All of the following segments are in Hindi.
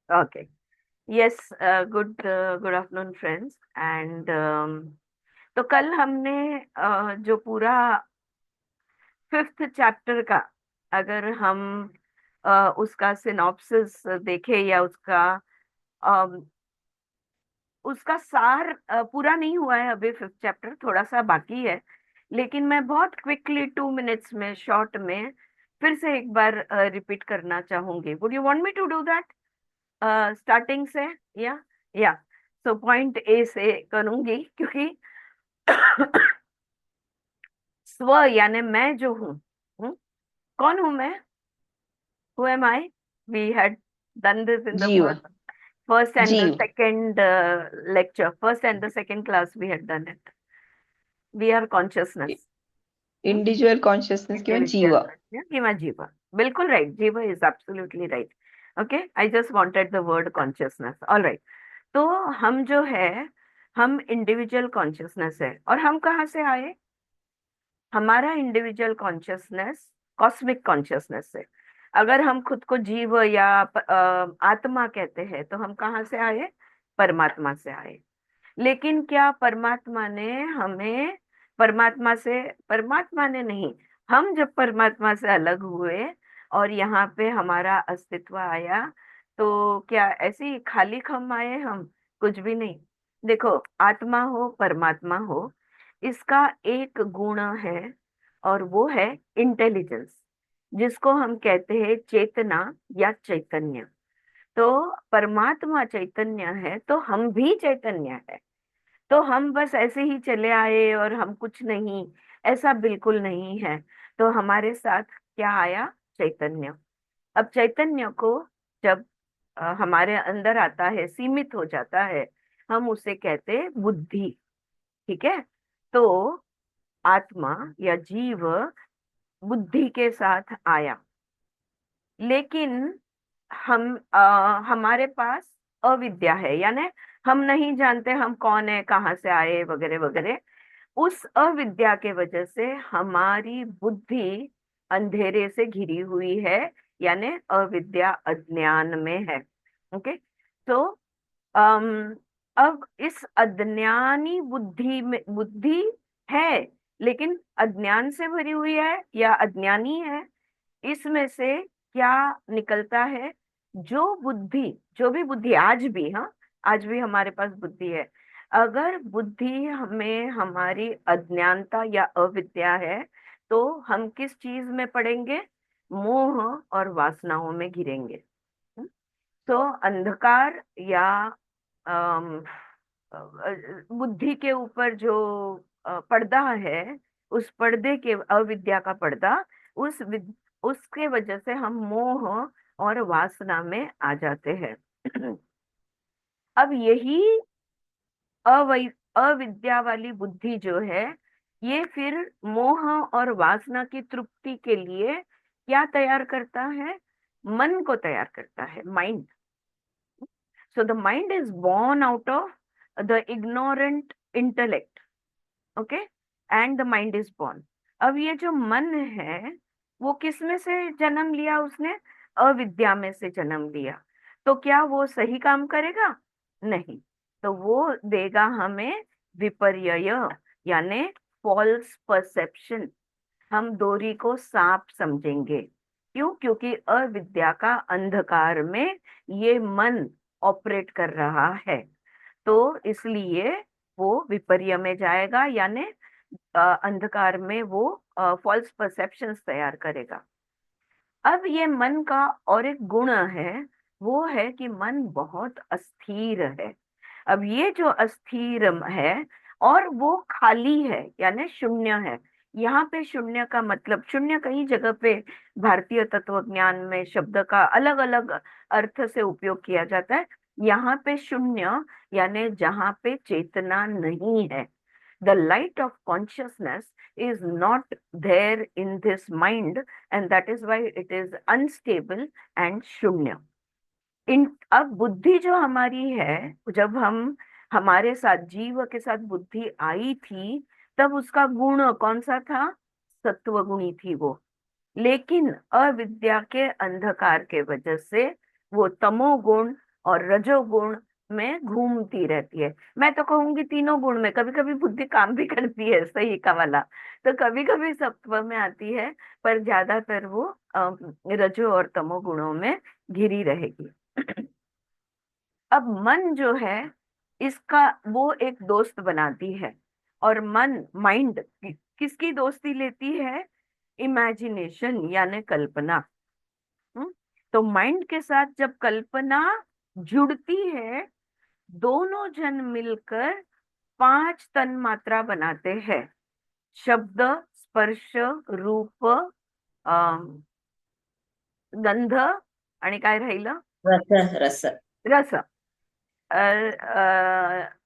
Okay. Yes. Good good afternoon friends and तो कल हमने जो पूरा फिफ्थ चैप्टर का, अगर हम उसका सिनॉप्सिस देखें या उसका सार पूरा नहीं हुआ है। अभी फिफ्थ चैप्टर थोड़ा सा बाकी है, लेकिन मैं बहुत क्विकली 2 मिनट्स में, शॉर्ट में फिर से एक बार रिपीट करना चाहूंगी। Would you want me to do that starting से? या या सो पॉइंट ए से करूंगी, क्योंकि स्व यानी मैं जो हूँ, हूँ? कौन हूँ मैं? Who am I? We had done this in the जीव। first and the जीव। second lecture, first and the second class we had done it. We are consciousness. Individual consciousness किंवा जीव। इंडिविजुअल किंवा जीवा। बिल्कुल राइट, जीवा is absolutely right. Okay, I just wanted the word consciousness. All right. तो हम जो है, हम इंडिविजुअल कॉन्शियसनेस है। और हम कहाँ से आए? हमारा इंडिविजुअल कॉन्शियसनेस कॉस्मिक कॉन्शियसनेस से। अगर हम खुद को जीव या आत्मा कहते हैं, तो हम कहाँ से आए? परमात्मा से आए। लेकिन क्या परमात्मा ने हमें, परमात्मा ने नहीं, हम जब परमात्मा से अलग हुए और यहाँ पे हमारा अस्तित्व आया, तो क्या ऐसे ही खाली खम आए हम? कुछ भी नहीं। देखो, आत्मा हो परमात्मा हो, इसका एक गुण है, और वो है इंटेलिजेंस, जिसको हम कहते हैं चेतना या चैतन्य। तो परमात्मा चैतन्य है, तो हम भी चैतन्य है। तो हम बस ऐसे ही चले आए और हम कुछ नहीं, ऐसा बिल्कुल नहीं है। तो हमारे साथ क्या आया? चैतन्य। अब चैतन्य को जब हमारे अंदर आता है, सीमित हो जाता है, हम उसे कहते हैं बुद्धि। ठीक है? तो आत्मा या जीव बुद्धि के साथ आया, लेकिन हमारे पास अविद्या है, यानी हम नहीं जानते हम कौन है, कहाँ से आए, वगैरह वगैरह। उस अविद्या के वजह से हमारी बुद्धि अंधेरे से घिरी हुई है, यानी अविद्या, अज्ञान में है। ओके। तो अम अब इस अज्ञानी बुद्धि में, बुद्धि है लेकिन अज्ञान से भरी हुई है या अज्ञानी है, इसमें से क्या निकलता है? जो भी बुद्धि आज भी, हाँ, आज भी हमारे पास बुद्धि है। अगर बुद्धि हमें, हमारी अज्ञानता या अविद्या है, तो हम किस चीज में पड़ेंगे? मोह और वासनाओं में घिरेंगे। हम्म? तो अंधकार या अम, बुद्धि के ऊपर जो पर्दा है, उस पर्दे के, अविद्या का पर्दा, उसके वजह से हम मोह और वासना में आ जाते हैं। अब यही अवै अविद्या वाली बुद्धि जो है, ये फिर मोह और वासना की तृप्ति के लिए क्या तैयार करता है? मन को तैयार करता है, mind. So the mind is born out of the ignorant intellect. Okay, and the mind is born। अब ये जो मन है, वो किस में से जन्म लिया उसने? अविद्या में से जन्म लिया। तो क्या वो सही काम करेगा? नहीं। तो वो देगा हमें विपर्यय, यानी फॉल्स परसेप्शन। हम डोरी को सांप समझेंगे। क्यों? क्योंकि अविद्या का अंधकार में ये मन ऑपरेट कर रहा है। तो इसलिए वो विपर्य में जाएगा, यानी अंधकार में वो फॉल्स परसेप्शंस तैयार करेगा। अब ये मन का और एक गुण है, वो है कि मन बहुत अस्थिर है। अब ये जो अस्थिर है, और वो खाली है, यानी शून्य है। यहाँ पे शून्य का मतलब, शून्य कई जगह पे भारतीय तत्वज्ञान में शब्द का अलग अलग अर्थ से उपयोग किया जाता है। यहाँ पे शून्य यानी जहाँ पे चेतना नहीं है। The light of consciousness is not there in this mind, and that is why it is unstable and शून्य। इन अब बुद्धि जो हमारी है, जब हम, हमारे साथ जीव के साथ बुद्धि आई थी, तब उसका गुण कौन सा था? सत्व गुणी थी वो। लेकिन अविद्या के अंधकार के वजह से वो तमोगुण और रजोगुण में घूमती रहती है। मैं तो कहूंगी तीनों गुण में, कभी कभी बुद्धि काम भी करती है सही का वाला, तो कभी कभी सत्व में आती है, पर ज्यादातर वो रजो और तमो गुणों में घिरी रहेगी। अब मन जो है, इसका वो एक दोस्त बनाती है। और माइंड किसकी दोस्ती लेती है? इमेजिनेशन यानी कल्पना। हम्म? तो माइंड के साथ जब कल्पना जुड़ती है, दोनों जन मिलकर 5 तन मात्रा बनाते हैं। शब्द, स्पर्श, रूप, अं, गंध, आणि काय राहिलं? रस रस रस।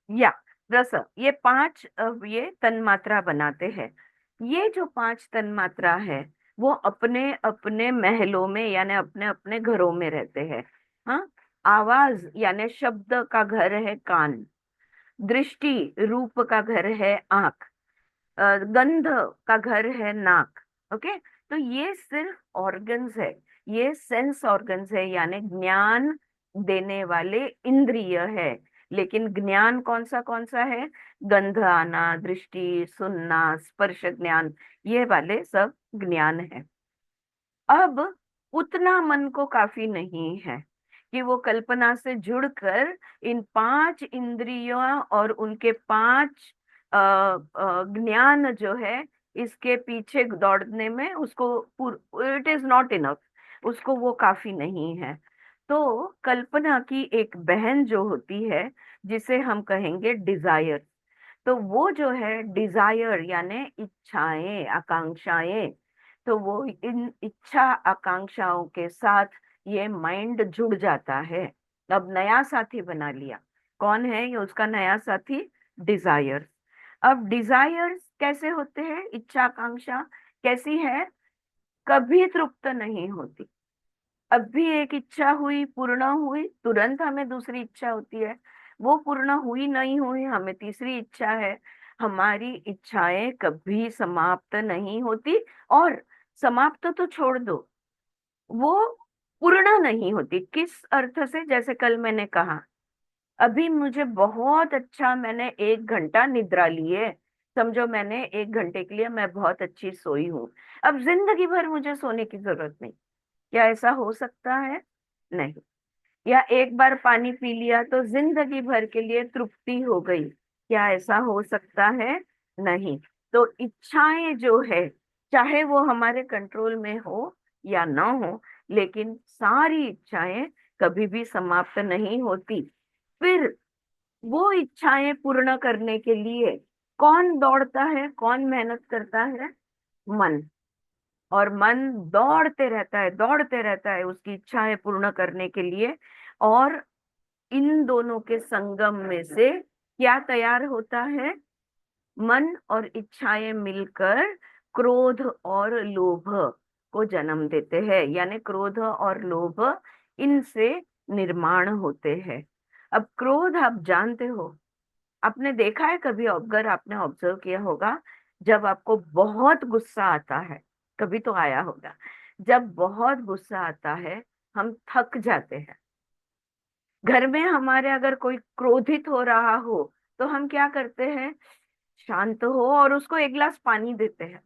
या रस, ये 5 ये तन्मात्रा बनाते हैं। ये जो 5 तन्मात्रा है, वो अपने अपने महलों में यानी अपने अपने घरों में रहते हैं। हाँ, आवाज यानी शब्द का घर है कान, दृष्टि रूप का घर है आंख, गंध का घर है नाक। ओके, तो ये सिर्फ ऑर्गन्स है, ये सेंस ऑर्गन्स है, यानी ज्ञान देने वाले इंद्रिय है। लेकिन ज्ञान कौन सा है? गंध आना, दृष्टि, सुनना, स्पर्श ज्ञान, ये वाले सब ज्ञान है। अब उतना मन को काफी नहीं है कि वो कल्पना से जुड़कर इन 5 इंद्रियों और उनके 5 ज्ञान जो है, इसके पीछे दौड़ने में उसको, इट इज नॉट इनफ, उसको वो काफी नहीं है। तो कल्पना की एक बहन जो होती है, जिसे हम कहेंगे डिजायर, तो वो जो है डिजायर यानी इच्छाएं, आकांक्षाएं, तो वो इन इच्छा आकांक्षाओं के साथ ये माइंड जुड़ जाता है। अब नया साथी बना लिया। कौन है ये उसका नया साथी? डिजायर्स। अब डिजायर्स कैसे होते हैं? इच्छा आकांक्षा कैसी है? कभी तृप्त नहीं होती। अब भी एक इच्छा हुई, पूर्ण हुई, तुरंत हमें दूसरी इच्छा होती है। वो पूर्ण हुई नहीं हुई, हमें तीसरी इच्छा है। हमारी इच्छाएं कभी समाप्त नहीं होती। और समाप्त तो छोड़ दो, वो पूर्ण नहीं होती। किस अर्थ से? जैसे कल मैंने कहा, अभी मुझे बहुत अच्छा, मैंने 1 घंटा निद्रा ली है, समझो मैंने 1 घंटे के लिए मैं बहुत अच्छी सोई हूँ। अब जिंदगी भर मुझे सोने की जरूरत नहीं। क्या ऐसा हो सकता है? नहीं। या एक बार पानी पी लिया तो जिंदगी भर के लिए तृप्ति हो गई। क्या ऐसा हो सकता है? नहीं। तो इच्छाएं जो है, चाहे वो हमारे कंट्रोल में हो या ना हो, लेकिन सारी इच्छाएं कभी भी समाप्त नहीं होती। फिर वो इच्छाएं पूर्ण करने के लिए कौन दौड़ता है, कौन मेहनत करता है? मन। और मन दौड़ते रहता है उसकी इच्छाएं पूर्ण करने के लिए। और इन दोनों के संगम में से क्या तैयार होता है? मन और इच्छाएं मिलकर क्रोध और लोभ को जन्म देते हैं, यानी क्रोध और लोभ इनसे निर्माण होते हैं। अब क्रोध आप जानते हो, आपने देखा है कभी? अगर आपने ऑब्जर्व किया होगा, जब आपको बहुत गुस्सा आता है, कभी तो आया होगा, जब बहुत गुस्सा आता है हम थक जाते हैं। घर में हमारे अगर कोई क्रोधित हो रहा हो, तो हम क्या करते हैं? शांत हो और उसको 1 गिलास पानी देते हैं।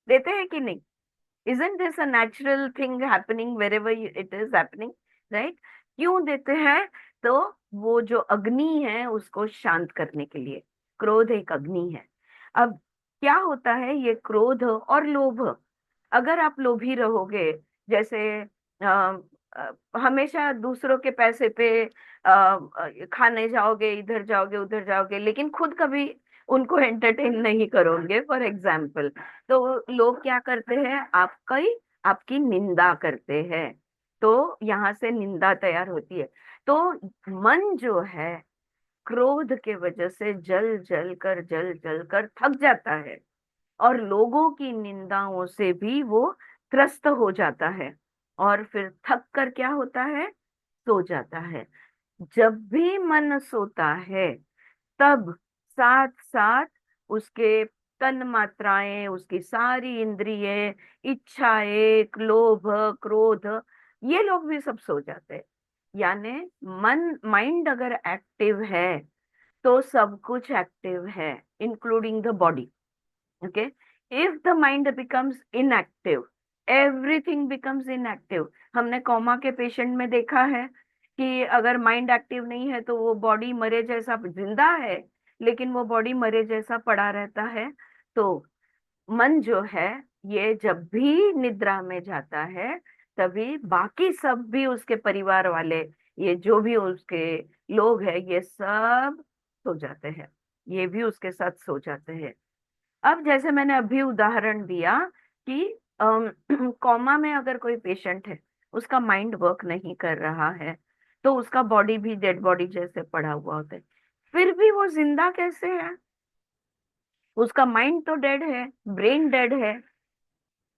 देते हैं कि नहीं? Isn't this a natural thing happening wherever it is happening, right? क्यों देते हैं? तो वो जो अग्नि है उसको शांत करने के लिए। क्रोध एक अग्नि है। अब क्या होता है, ये क्रोध और लोभ, अगर आप लोभी रहोगे, जैसे हमेशा दूसरों के पैसे पे खाने जाओगे, इधर जाओगे उधर जाओगे, लेकिन खुद कभी उनको एंटरटेन नहीं करोगे, फॉर एग्जाम्पल, तो लोग क्या करते हैं? आपकी निंदा करते हैं। तो यहाँ से निंदा तैयार होती है। तो मन जो है, क्रोध के वजह से जल जल कर थक जाता है, और लोगों की निंदाओं से भी वो त्रस्त हो जाता है। और फिर थक कर क्या होता है? सो जाता है। जब भी मन सोता है, तब साथ साथ उसके तन मात्राएं, उसकी सारी इंद्रियें, इच्छाएं, लोभ, क्रोध, ये लोग भी सब सो जाते हैं। यानी मन माइंड अगर एक्टिव है तो सब कुछ एक्टिव है, including the body. Okay, if the mind becomes inactive, everything becomes inactive. हमने कोमा के पेशेंट में देखा है कि अगर माइंड एक्टिव नहीं है तो वो बॉडी मरे जैसा, जिंदा है लेकिन वो बॉडी मरे जैसा पड़ा रहता है। तो मन जो है, ये जब भी निद्रा में जाता है तभी बाकी सब भी उसके परिवार वाले, ये जो भी उसके लोग हैं, ये सब सो जाते हैं, ये भी उसके साथ सो जाते हैं। अब जैसे मैंने अभी उदाहरण दिया कि कोमा में अगर कोई पेशेंट है, उसका माइंड वर्क नहीं कर रहा है, तो उसका बॉडी भी डेड बॉडी जैसे पड़ा हुआ होता है, फिर भी वो जिंदा कैसे है? उसका माइंड तो डेड है, ब्रेन डेड है,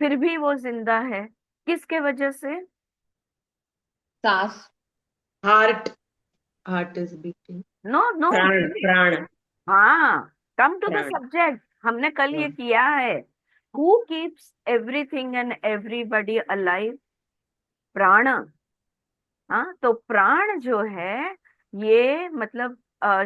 फिर भी वो जिंदा है। किसके वजह से? सांस, heart, heart is beating. No no. प्राण, प्राण, हाँ, कम टू द प्राण। सब्जेक्ट, हमने कल ये हाँ। किया है। Who keeps everything and everybody alive? प्राण। हाँ, तो प्राण जो है, ये मतलब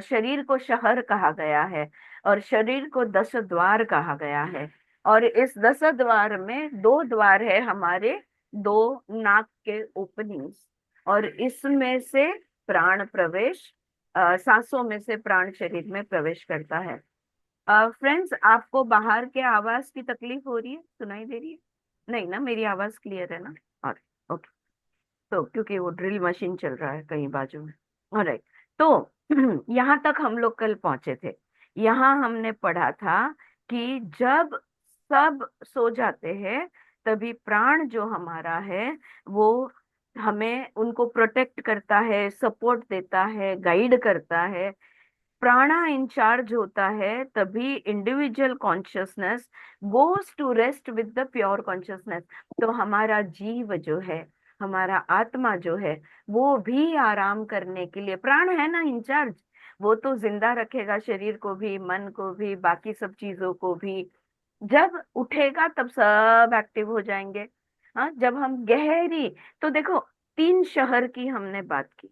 शरीर को शहर कहा गया है, और शरीर को 10 द्वार कहा गया है। और इस 10 द्वार में 2 द्वार है हमारे, दो नाक के ओपनिंग्स, और इसमें से प्राण प्रवेश, सांसों में से प्राण शरीर में प्रवेश करता है। फ्रेंड्स, आपको बाहर के आवाज की तकलीफ हो रही है? सुनाई दे रही है? नहीं ना, मेरी आवाज क्लियर है ना? और ओके, तो क्योंकि वो ड्रिल मशीन चल रहा है कहीं बाजू में। ऑलराइट, तो यहाँ तक हम लोग कल पहुंचे थे। यहाँ हमने पढ़ा था कि जब सब सो जाते हैं, तभी प्राण जो हमारा है, वो हमें उनको प्रोटेक्ट करता है, सपोर्ट देता है, गाइड करता है। प्राणा इंचार्ज होता है, तभी individual consciousness goes to rest with the pure consciousness. तो हमारा जीव जो है, हमारा आत्मा जो है, वो भी आराम करने के लिए, प्राण है ना इंचार्ज, वो तो जिंदा रखेगा शरीर को भी, मन को भी, बाकी सब चीजों को भी। जब उठेगा तब सब एक्टिव हो जाएंगे। हाँ, जब हम गहरी, तो देखो, 3 शहर की हमने बात की,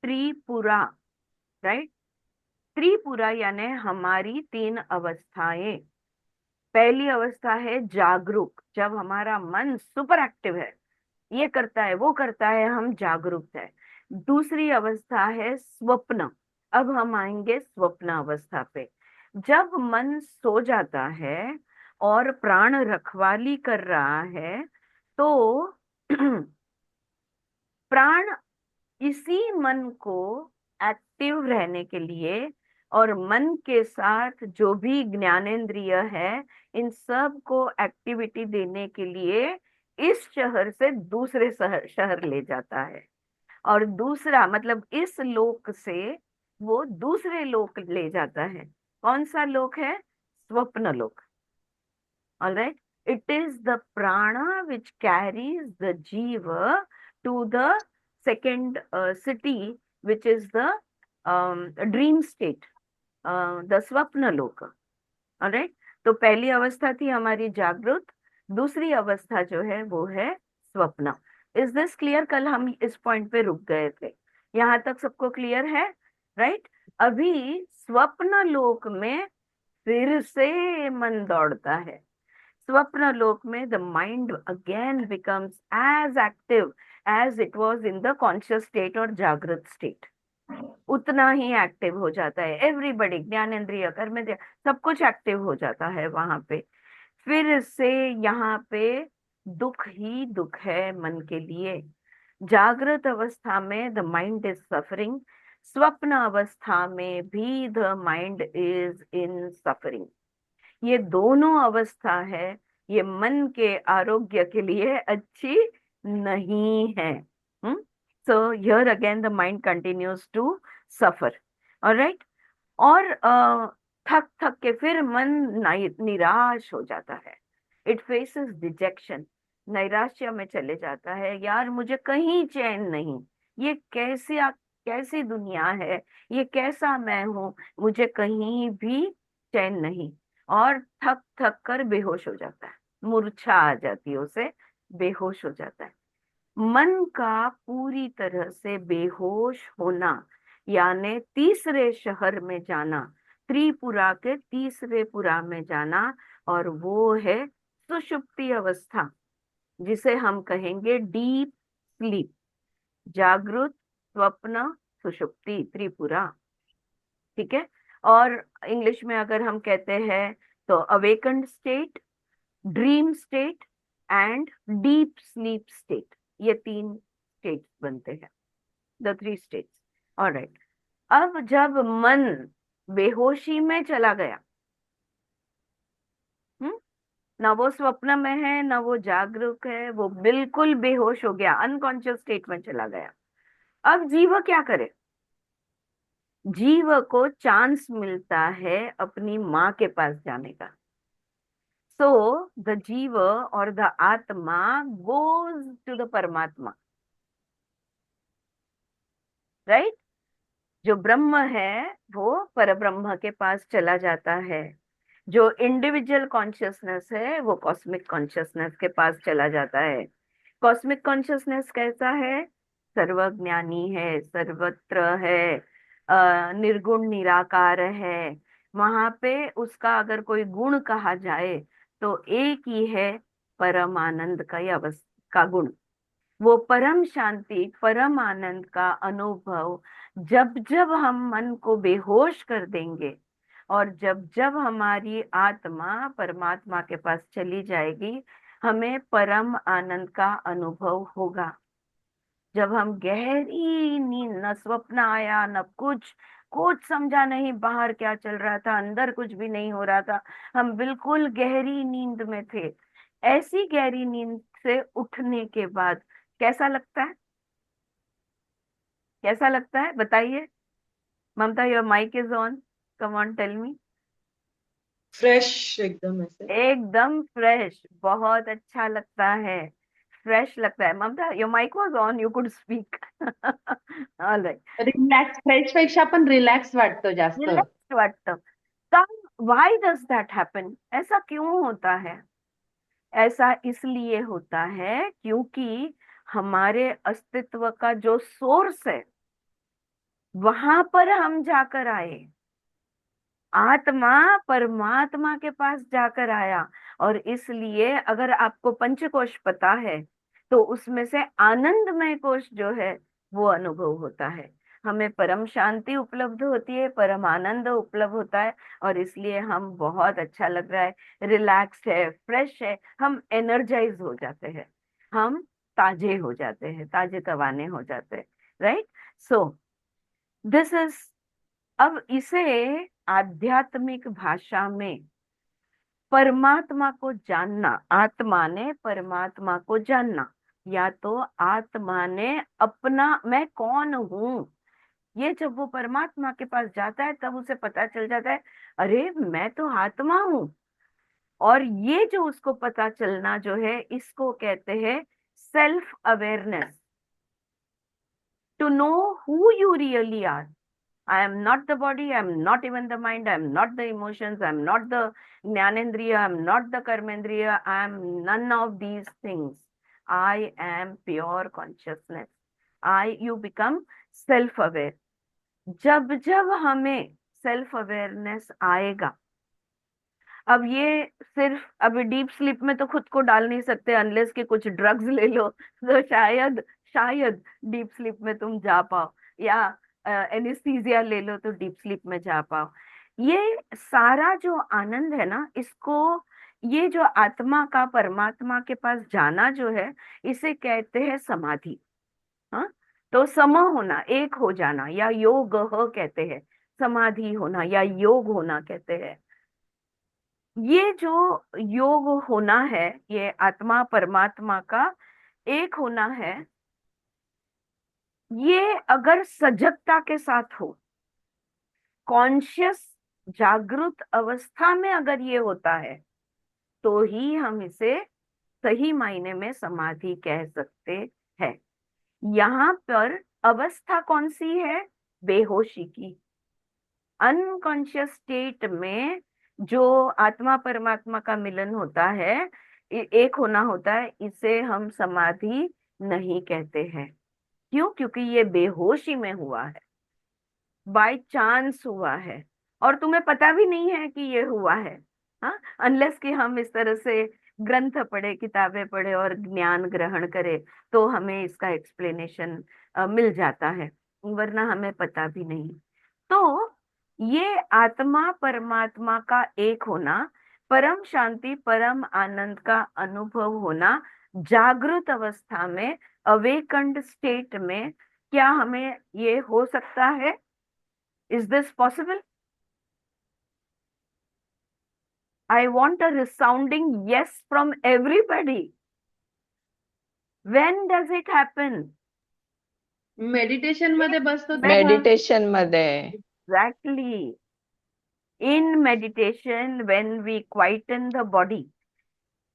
त्रिपुरा, राइट? त्रिपुरा यानी हमारी 3 अवस्थाएं। पहली अवस्था है जागरूक, जब हमारा मन सुपर एक्टिव है, ये करता है वो करता है, हम जागरूक है। दूसरी अवस्था है स्वप्न। अब हम आएंगे स्वप्न अवस्था पे, जब मन सो जाता है और प्राण रखवाली कर रहा है, तो प्राण इसी मन को एक्टिव रहने के लिए, और मन के साथ जो भी ज्ञानेंद्रिय है, इन सब को एक्टिविटी देने के लिए इस शहर से दूसरे शहर शहर ले जाता है। और दूसरा मतलब इस लोक से वो दूसरे लोक ले जाता है। कौन सा लोक है? स्वप्न लोक। All right. It is the prana which carries the jiva to the second city, which is the dream state, the swapna loka. All right. तो पहली अवस्था थी हमारी जागृत, दूसरी अवस्था जो है वो है स्वप्न। Is this clear? कल हम इस पॉइंट पे रुक गए थे, यहाँ तक सबको क्लियर है? राइट? अभी स्वप्न लोक में फिर से मन दौड़ता है। स्वप्न लोक में the mind again becomes as active as it was in the conscious state और जागृत स्टेट, उतना ही एक्टिव हो जाता है। एवरीबडी, ज्ञानेंद्रिय, कर्मेंद्रिय, सब कुछ एक्टिव हो जाता है वहां पे। फिर से यहाँ पे दुख ही दुख है मन के लिए। जागृत अवस्था में द माइंड इज सफरिंग, स्वप्न अवस्था में भी the mind is in suffering. ये दोनों अवस्था है, ये मन के आरोग्य के लिए अच्छी नहीं है। So here again the mind continues to suffer. Alright? और थक थक के फिर मन निराश हो जाता है। इट फेसेस डिजेक्शन, नैराश्य में चले जाता है। यार, मुझे कहीं चैन नहीं, ये कैसी दुनिया है, ये कैसा मैं हूं, मुझे कहीं भी चैन नहीं। और थक थक कर बेहोश हो जाता है, मूर्छा आ जाती है उसे, बेहोश हो जाता है। मन का पूरी तरह से बेहोश होना, यानी तीसरे शहर में जाना, त्रिपुरा के तीसरे पुरा में जाना, और वो है सुषुप्ति अवस्था, जिसे हम कहेंगे डीप स्लीप। जागृत, स्वप्न, सुषुप्ति, त्रिपुरा। ठीक है। और इंग्लिश में अगर हम कहते हैं तो awakened state, dream state and deep sleep state, ये तीन स्टेट्स बनते हैं, द थ्री स्टेट्स। ऑलराइट। अब जब मन बेहोशी में चला गया, हम्म, ना वो स्वप्न में है ना वो जागरूक है, वो बिल्कुल बेहोश हो गया, अनकॉन्शियस स्टेट में चला गया। अब जीव क्या करे? जीव को चांस मिलता है अपनी माँ के पास जाने का। सो द जीव और द आत्मा गोज टू द परमात्मा, राइट। जो ब्रह्म है वो परब्रह्म के पास चला जाता है। जो इंडिविजुअल कॉन्शियसनेस है वो कॉस्मिक कॉन्शियसनेस के पास चला जाता है। कॉस्मिक कॉन्शियसनेस कैसा है? सर्वज्ञानी है, सर्वत्र है, निर्गुण निराकार है। वहां पे उसका अगर कोई गुण कहा जाए तो एक ही है, परम आनंद का, या का गुण। वो परम शांति, परम आनंद का अनुभव जब जब हम मन को बेहोश कर देंगे और जब जब हमारी आत्मा परमात्मा के पास चली जाएगी, हमें परम आनंद का अनुभव होगा। जब हम गहरी नींद, न स्वप्न आया न कुछ, कुछ समझा नहीं बाहर क्या चल रहा था, अंदर कुछ भी नहीं हो रहा था, हम बिल्कुल गहरी नींद में थे। ऐसी गहरी नींद से उठने के बाद कैसा लगता है? कैसा लगता है बताइए? Mamta, your mic is on, come on tell me. Fresh एकदम ऐसे। एकदम फ्रेश, बहुत अच्छा लगता है, फ्रेश लगता है। Mamta, your mic was on, you could speak. All right. Relax, fresh पेक्षा पण रिलॅक्स वाटतं जास्त. रिलॅक्स वाटतं। तब व्हाई डज दैट हैपन? ऐसा क्यों होता है? ऐसा इसलिए होता है क्योंकि हमारे अस्तित्व का जो सोर्स है वहां पर हम जाकर आए। आत्मा परमात्मा के पास जाकर आया। और इसलिए अगर आपको पंचकोश पता है तो उसमें से आनंदमय कोश जो है वो अनुभव होता है। हमें परम शांति उपलब्ध होती है, परम आनंद उपलब्ध होता है, और इसलिए हम बहुत अच्छा लग रहा है, रिलैक्स्ड है, फ्रेश है, हम एनर्जाइज हो जाते हैं, हम ताजे हो जाते हैं, ताजे तवाने हो जाते हैं। राइट। सो दिस इज, अब इसे आध्यात्मिक भाषा में परमात्मा को जानना, आत्मा ने परमात्मा को जानना, या तो आत्मा ने अपना मैं कौन हूं, ये जब वो परमात्मा के पास जाता है तब उसे पता चल जाता है, अरे मैं तो आत्मा हूं। और ये जो उसको पता चलना जो है, इसको कहते हैं self awareness, to know who you really are. I am not the body, I am not even the mind, I am not the emotions, I am not the Jnanendriya, I am not the Karmendriya, I am none of these things. I am pure consciousness. You become self-aware. जब जब हमें सेल्फ अवेयरनेस आएगा, अब ये सिर्फ अभी डीप स्लीप में तो खुद को डाल नहीं सकते, अनलेस कि कुछ ड्रग्स ले लो तो शायद शायद डीप स्लीप में तुम जा पाओ, या एनेस्थीसिया ले लो तो डीप स्लीप में जा पाओ। ये सारा जो आनंद है ना, इसको, ये जो आत्मा का परमात्मा के पास जाना जो है, इसे कहते हैं समाधि। हाँ। तो सम होना, एक हो जाना, या योग कहते हैं, समाधि होना या योग होना कहते हैं। ये जो योग होना है, ये आत्मा परमात्मा का एक होना है, ये अगर सजगता के साथ हो, कॉन्शियस जागृत अवस्था में अगर ये होता है, तो ही हम इसे सही मायने में समाधि कह सकते हैं। यहाँ पर अवस्था कौन सी है? बेहोशी की। अनकॉन्शियस स्टेट में जो आत्मा परमात्मा का मिलन होता है, एक होना होता है, इसे हम समाधि नहीं कहते हैं। क्यों? क्योंकि ये बेहोशी में हुआ है, बाय चांस हुआ है, और तुम्हें पता भी नहीं है कि ये हुआ है। हाँ, अनलेस कि हम इस तरह से ग्रंथ पढ़े, किताबें पढ़े और ज्ञान ग्रहण करें, तो हमें इसका एक्सप्लेनेशन मिल जाता है, वरना हमें पता भी नहीं। तो ये आत्मा परमात्मा का एक होना, परम शांति परम आनंद का अनुभव होना, जागृत अवस्था में, अवेकंड स्टेट में, क्या हमें ये हो सकता है? Is this possible? I want a resounding yes from everybody. When does it happen? Meditation मध्ये बसतो तेव्हा. मेडिटेशन मध्ये. Exactly. In meditation, when we quieten the body,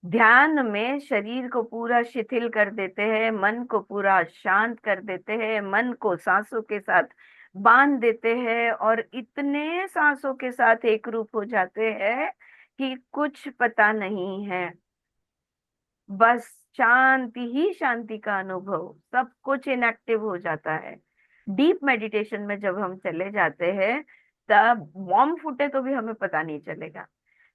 ध्यान में शरीर को पूरा शिथिल कर देते हैं, मन को पूरा शांत कर देते हैं, मन को सांसों के साथ बांध देते हैं, और इतने सांसों के साथ एक रूप हो जाते हैं कि कुछ पता नहीं है, बस शांति ही शांति का अनुभव, सब कुछ इनएक्टिव हो जाता है। डीप मेडिटेशन में जब हम चले जाते हैं, तब बॉम्ब फूटे तो भी हमें पता नहीं चलेगा,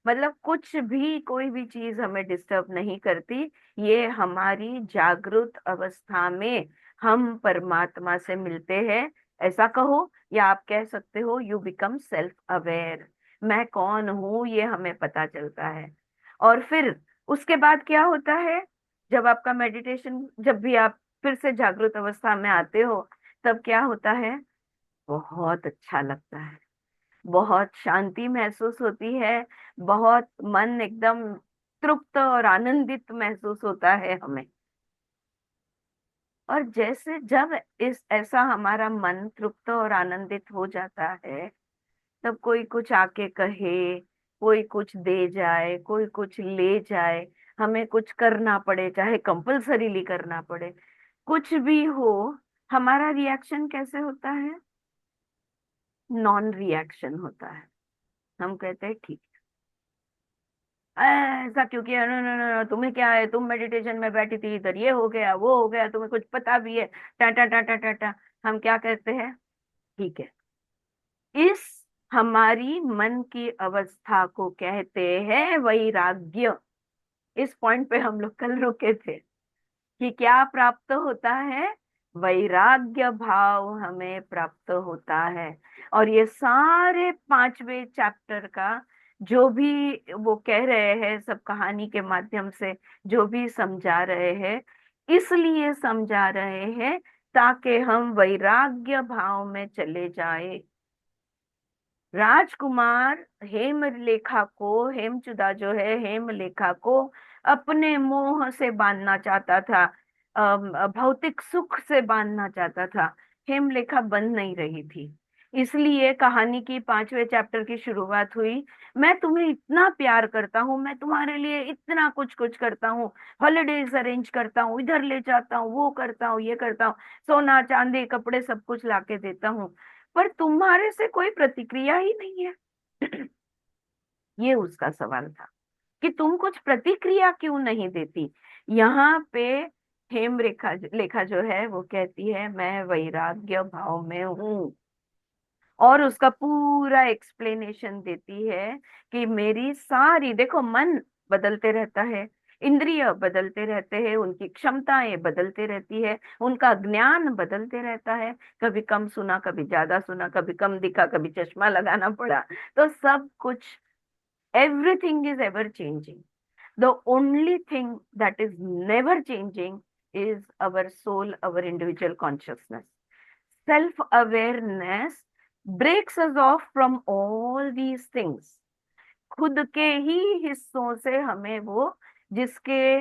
मतलब कुछ भी, कोई भी चीज हमें डिस्टर्ब नहीं करती। ये हमारी जागृत अवस्था में हम परमात्मा से मिलते हैं, ऐसा कहो, या आप कह सकते हो यू बिकम सेल्फ अवेयर। मैं कौन हूं ये हमें पता चलता है। और फिर उसके बाद क्या होता है? जब आपका मेडिटेशन, जब भी आप फिर से जागृत अवस्था में आते हो, तब क्या होता है? बहुत अच्छा लगता है, बहुत शांति महसूस होती है, बहुत मन एकदम तृप्त और आनंदित महसूस होता है हमें। और जैसे जब इस ऐसा हमारा मन तृप्त और आनंदित हो जाता है, तब कोई कुछ आके कहे, कोई कुछ दे जाए, कोई कुछ ले जाए, हमें कुछ करना पड़े, चाहे कंपल्सरीली करना पड़े, कुछ भी हो, हमारा रिएक्शन कैसे होता है? नॉन रिएक्शन होता है। हम कहते हैं ठीक है, ऐसा क्यों किया? नो नो नो नो, तुम्हें क्या है? तुम मेडिटेशन में बैठी थी, इधर ये हो गया, वो हो गया, तुम्हें कुछ पता भी है? टाटा टाटा टाटा। हम क्या कहते हैं? ठीक है। इस हमारी मन की अवस्था को कहते हैं वैराग्य। इस पॉइंट पे हम लोग कल रुके थे कि क्या प्राप्त होता है? वैराग्य भाव हमें प्राप्त होता है। और ये सारे पांचवे चैप्टर का जो भी वो कह रहे हैं, सब कहानी के माध्यम से जो भी समझा रहे हैं, इसलिए समझा रहे हैं ताकि हम वैराग्य भाव में चले जाए। राजकुमार हेमलेखा को, हेमचुदा जो है, हेमलेखा को अपने मोह से बांधना चाहता था, भौतिक सुख से बांधना चाहता था। हेमलेखा बंध नहीं रही थी, इसलिए कहानी की पांचवे चैप्टर की शुरुआत हुई। मैं तुम्हें इतना प्यार करता हूँ, मैं तुम्हारे लिए इतना कुछ कुछ करता हूँ, हॉलीडेज अरेंज करता हूँ, इधर ले जाता हूँ, वो करता हूँ, ये करता हूँ, सोना चांदी कपड़े सब कुछ लाके देता हूँ, पर तुम्हारे से कोई प्रतिक्रिया ही नहीं है। ये उसका सवाल था कि तुम कुछ प्रतिक्रिया क्यों नहीं देती। यहाँ पे हेम रेखा लेखा जो है वो कहती है मैं वैराग्य भाव में हूँ, और उसका पूरा एक्सप्लेनेशन देती है कि मेरी सारी, देखो, मन बदलते रहता है, इंद्रिय बदलते रहते हैं, उनकी क्षमताएं बदलते रहती है, उनका ज्ञान बदलते रहता है, कभी कम सुना, कभी ज्यादा सुना, कभी कम दिखा, कभी चश्मा लगाना पड़ा, तो सब कुछ, everything is ever changing. The only thing that is never changing is our soul, our individual consciousness. Self awareness breaks us off from all these things। खुद के ही हिस्सों से हमें वो, जिसके,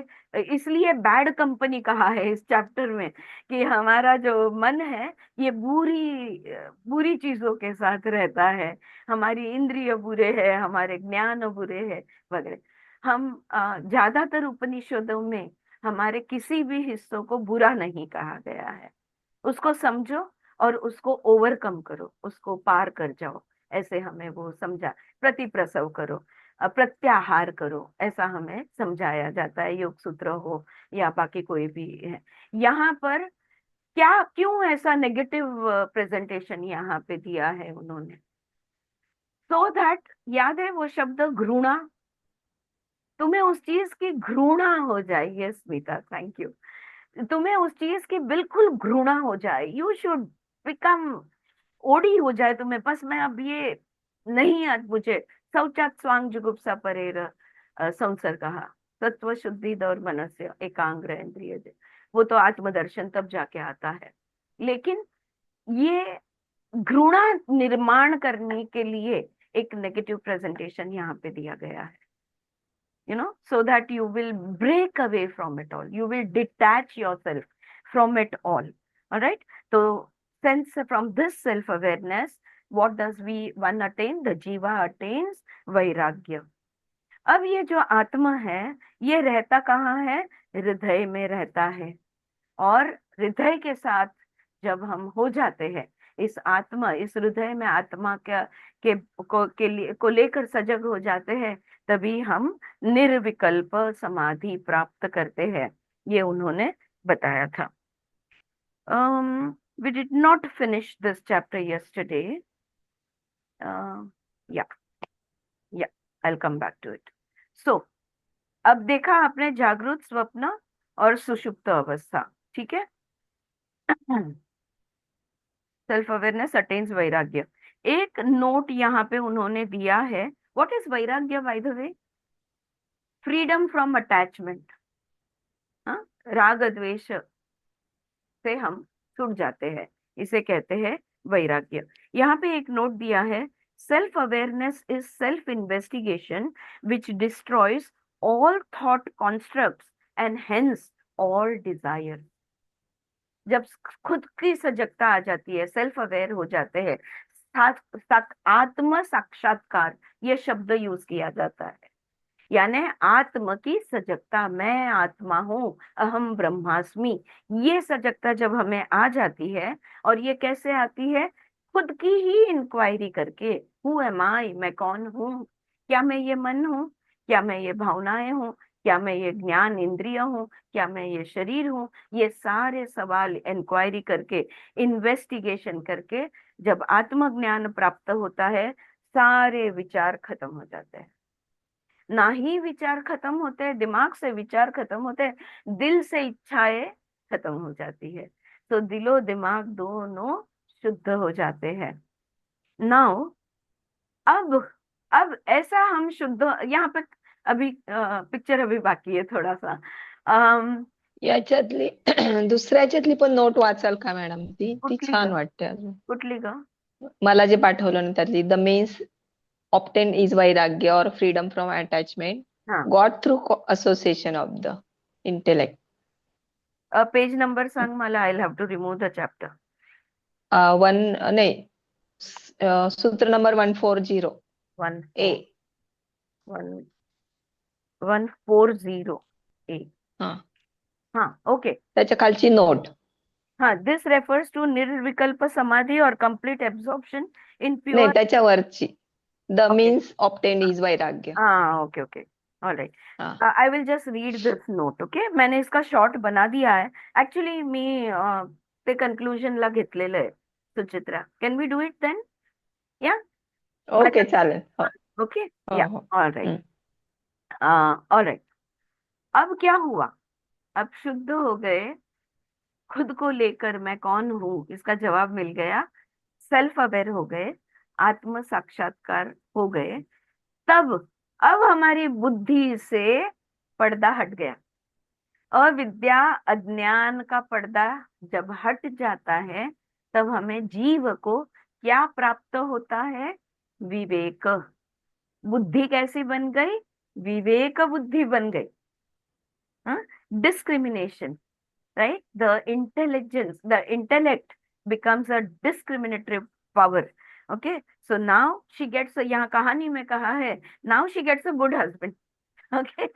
इसलिए बैड कंपनी कहा है इस चैप्टर में कि हमारा जो मन है ये बुरी बुरी चीजों के साथ रहता है, हमारी इंद्रिय बुरे हैं, हमारे ज्ञान बुरे हैं, वगैरह। हम ज्यादातर उपनिषदों में हमारे किसी भी हिस्सों को बुरा नहीं कहा गया है। उसको समझो और उसको ओवरकम करो, उसको पार कर जाओ, ऐसे हमें वो समझा। प्रतिप्रसव करो। प्रत्याहार करो, ऐसा हमें समझाया जाता है, योग सूत्र हो या बाकी कोई भी है। यहाँ पर क्या, क्यों ऐसा नेगेटिव प्रेजेंटेशन यहाँ पे दिया है उन्होंने? सो दैट, याद है वो शब्द घृणा, तुम्हें उस चीज की घृणा हो जाए। Yes Smita, thank you. तुम्हें उस चीज की बिल्कुल घृणा हो जाए, यू शुड बिकम, ओडी हो जाए तुम्हें, बस मैं अब ये नहीं, आज मुझे शौचात स्वांग जुगुप्सा परेर संसर कहा, तत्व शुद्धि दौर मनस्य एकांग्र इंद्रिय जे। वो तो आत्मदर्शन तब जाके आता है, लेकिन ये घृणा निर्माण करने के लिए एक नेगेटिव प्रेजेंटेशन यहाँ पे दिया गया है, so that you will break away from it all, you will detach yourself from it all right? So since from this self awareness, what does we one attain? The jiva attains vairagya. अब ये जो आत्मा है, ये रहता कहाँ है? हृदय में रहता है। और हृदय के साथ जब हम हो जाते हैं, इस आत्मा, इस हृदय में आत्मा के लेकर सजग हो जाते हैं, तभी हम निर्विकल्प समाधि प्राप्त करते हैं। ये उन्होंने बताया था। We did not finish this chapter yesterday. Yeah, yeah, I'll come back to it. So, अब देखा आपने जागृत, स्वप्न और सुषुप्त अवस्था, ठीक है? सेल्फ अवेयरनेस अटेन्स वैराग्य। एक नोट यहाँ पे उन्होंने दिया है, व्हाट इज वैराग्य by the way? Freedom from attachment. हाँ, राग द्वेष से हम छूट जाते हैं, इसे कहते हैं वैराग्य। यहाँ पे एक नोट दिया है, self awareness is self investigation which destroys all thought constructs and hence all desire. जब खुद की सजगता आ जाती है, सेल्फ अवेयर हो जाते हैं, आत्म साक्षात्कार ये शब्द यूज किया जाता है, यानी आत्म की सजगता, मैं आत्मा हूँ, अहम ब्रह्मास्मि, ये सजगता जब हमें आ जाती है, और ये कैसे आती है? खुद की ही इंक्वायरी करके, हु एम आई, मैं कौन हूँ, क्या मैं ये मन हूँ, क्या मैं ये भावनाएं हूँ, क्या मैं ये ज्ञान इंद्रिय हूँ, क्या मैं ये शरीर हूँ, ये सारे सवाल इंक्वायरी करके, इन्वेस्टिगेशन करके जब आत्मज्ञान प्राप्त होता है, सारे विचार खत्म हो जाते हैं। ना ही विचार खत्म होते हैं, दिमाग से विचार खत्म होते हैं, दिल से इच्छाएं खत्म हो जाती है, तो दिलो दिमाग दोनों शुद्ध हो जाते हैं। नाउ अब ऐसा हम शुद्ध, यहाँ पे अभी पिक्चर अभी बाकी है थोड़ा सा। अम, याच्यातली दुसऱ्या याच्यातली पण नोट वाचाल का मॅडम? ती ती कुठली छान ग? वाटते अजून. कुठली ग? मला जे पाठवलं ना त्यातली, द मीन्स ऑप्टेन इज वैराग्य और फ्रीडम फ्रॉम अटॅचमेंट हाँ, got through association of the intellect. Page number सांग मला, I have to remove the chapter. One नाही, सूत्र नंबर 140 वन ए. 140 ए. हा, हाँ, ओके. त्याच्या खालची नोट. हाँ, दिस रेफर्स टू निर्विकल्प समाधि और कंप्लीट एब्जॉर्प्शन इन नाही, प्योर. त्याच्यावरची the Okay. Means obtain is वैराग्य. हाँ, ओके ओके, ऑलराइट. हाँ, I will just read this note. Okay, मैंने इसका शॉर्ट बना दिया है ऍक्च्युली. मी ते कन्क्लुजनला घेतलेलं आहे. Suchitra, can we do it then? Yeah, okay चालेल. हो ओके, हो या, हो. Alright, alright. अब क्या हुआ? अब शुद्ध हो गए, खुद को लेकर मैं कौन हूँ इसका जवाब मिल गया, सेल्फ अवेयर हो गए, आत्म साक्षात्कार हो गए, तब अब हमारी बुद्धि से पर्दा हट गया। अविद्या, अज्ञान का पर्दा जब हट जाता है, तब हमें जीव को क्या प्राप्त होता है? विवेक। बुद्धि कैसी बन गई? विवेक बुद्धि बन गई। Discrimination, right? The intelligence, the intellect becomes a discriminatory power. Okay, so now she gets, यहाँ कहानी में कहा है, now she gets a good husband. Okay,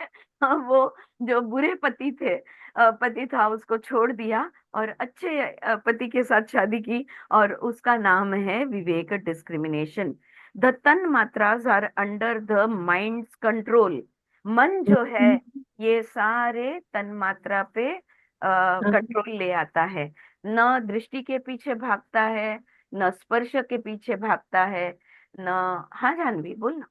वो जो बुरे पति थे, पति था, उसको छोड़ दिया और अच्छे पति के साथ शादी की, और उसका नाम है विवेक, डिस्क्रिमिनेशन। द तन मात्रास are under the mind's control. मन जो है ये सारे तन मात्रा पे कंट्रोल ले आता है। न दृष्टि के पीछे भागता है, न स्पर्श के पीछे भागता है, न। हाँ जानवी बोल ना।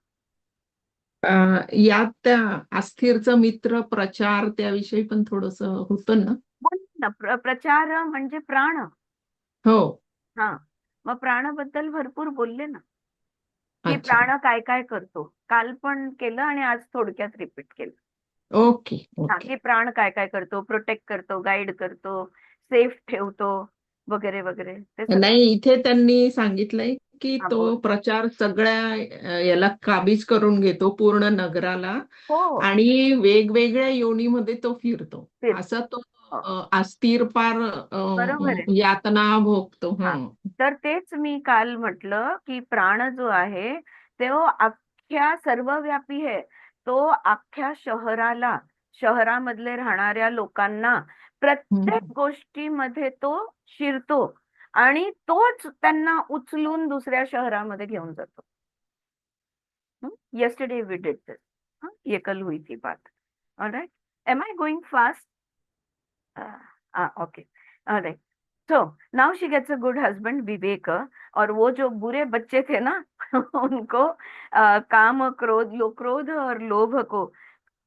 यात त्या अस्थिरचा मित्र प्रचार त्याविषयी पण थोडस होतं ना. बोल ना, प्रचार म्हणजे प्राण। हो. हा, मग प्राणाबद्दल भरपूर बोलले ना, की अच्छा. प्राण काय काय करतो, काल पण केलं आणि आज थोडक्यात रिपीट केलं। ओके हा, ओके. की प्राण काय काय करतो, प्रोटेक्ट करतो, गाईड करतो, सेफ ठेवतो, वगैरे वगैरे ते सगळं। नाही, इथे त्यांनी सांगितलंय की हा बोल। तो प्रचार सगळ्या याला काबीज करून घेतो, पूर्ण नगराला, हो, आणि वेगवेगळ्या योनीमध्ये तो फिरतो. फिर असा तो हो, अस्थिर पार बरोबर आहे। यातना भोगतो. हा, तर तेच मी काल म्हटलं की प्राण जो आहे तो अख्ख्या सर्वव्यापी आहे। तो अख्ख्या शहराला, शहरामधले राहणाऱ्या लोकांना प्रत्येक गोष्टीमध्ये तो शिरतो आणि तोच त्यांना उचलून दुसऱ्या शहरामध्ये घेऊन जातो। yesterday we did this। ये कल हुई थी बात। Alright, am I going fast? Okay, alright. So now she gets a good husband Vivek. और वो जो बुरे बच्चे थे ना उनको काम, क्रोध और लोभ को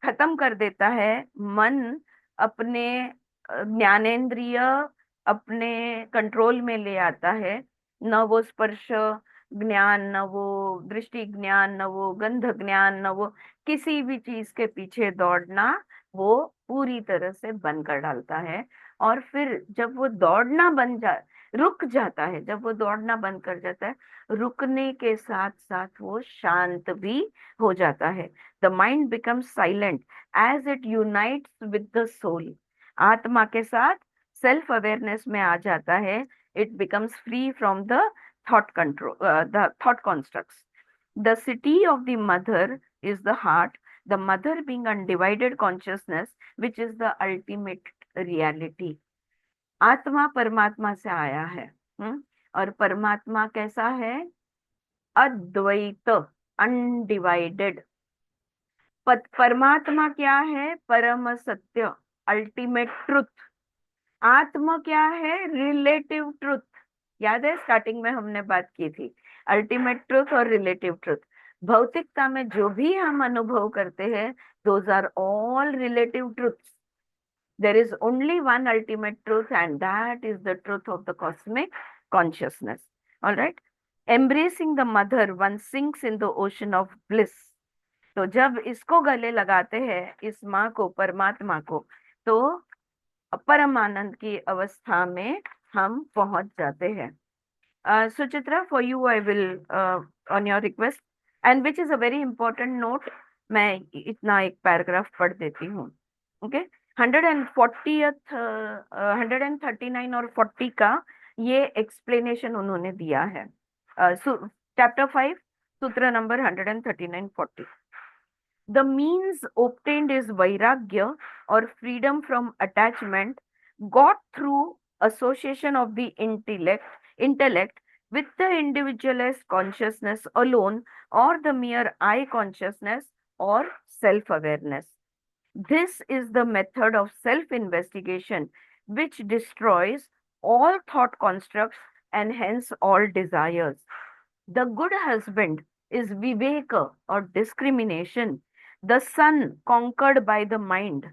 खत्म कर देता है। मन अपने ज्ञानेंद्रिय अपने कंट्रोल में ले आता है। न वो स्पर्श ज्ञान, न वो दृष्टि ज्ञान, न वो गंध ज्ञान, न वो किसी भी चीज के पीछे दौड़ना, वो पूरी तरह से बंद कर डालता है। और फिर जब वो दौड़ना रुक जाता है, जब वो दौड़ना बंद कर जाता है, रुकने के साथ साथ वो शांत भी हो जाता है। The mind becomes silent as it unites with the soul. आत्मा के साथ सेल्फ अवेयरनेस में आ जाता है। It becomes free from the thought control, the thought constructs। The city of the mother is the heart, the mother being undivided consciousness, which is the ultimate reality। आत्मा परमात्मा से आया है। और परमात्मा कैसा है? अद्वैत, अनडिवाइडेड। परमात्मा क्या है? परम सत्य, अल्टीमेट ट्रुथ। आत्मा क्या है? Relative truth. याद है स्टार्टिंग में हमने बात की थी, अल्टीमेट ट्रुथ और रिलेटिव ट्रुथ। भौतिकता में जो भी हम अनुभव करते हैं, those are all relative truths. There is only one ultimate truth, and that is the truth of the cosmic consciousness। All right, embracing the mother, one sinks in the ocean of bliss। तो जब इसको गले लगाते हैं, इस माँ को, परमात्मा को, तो परम आनंद की अवस्था में हम पहुंच जाते हैं। Suchitra, for you I will on your request and which is a very important note, मैं इतना एक पैराग्राफ पढ़ देती हूँ। ओके, 139 और 40 का ये एक्सप्लेनेशन उन्होंने दिया है। चैप्टर 5 सूत्र number 139-40। The means obtained is vairagya, or freedom from attachment, got through association of the intellect with the individualized consciousness alone, or the mere I consciousness or self-awareness। This is the method of self-investigation which destroys all thought constructs and hence all desires। The good husband is viveka, or discrimination, the son conquered by the mind।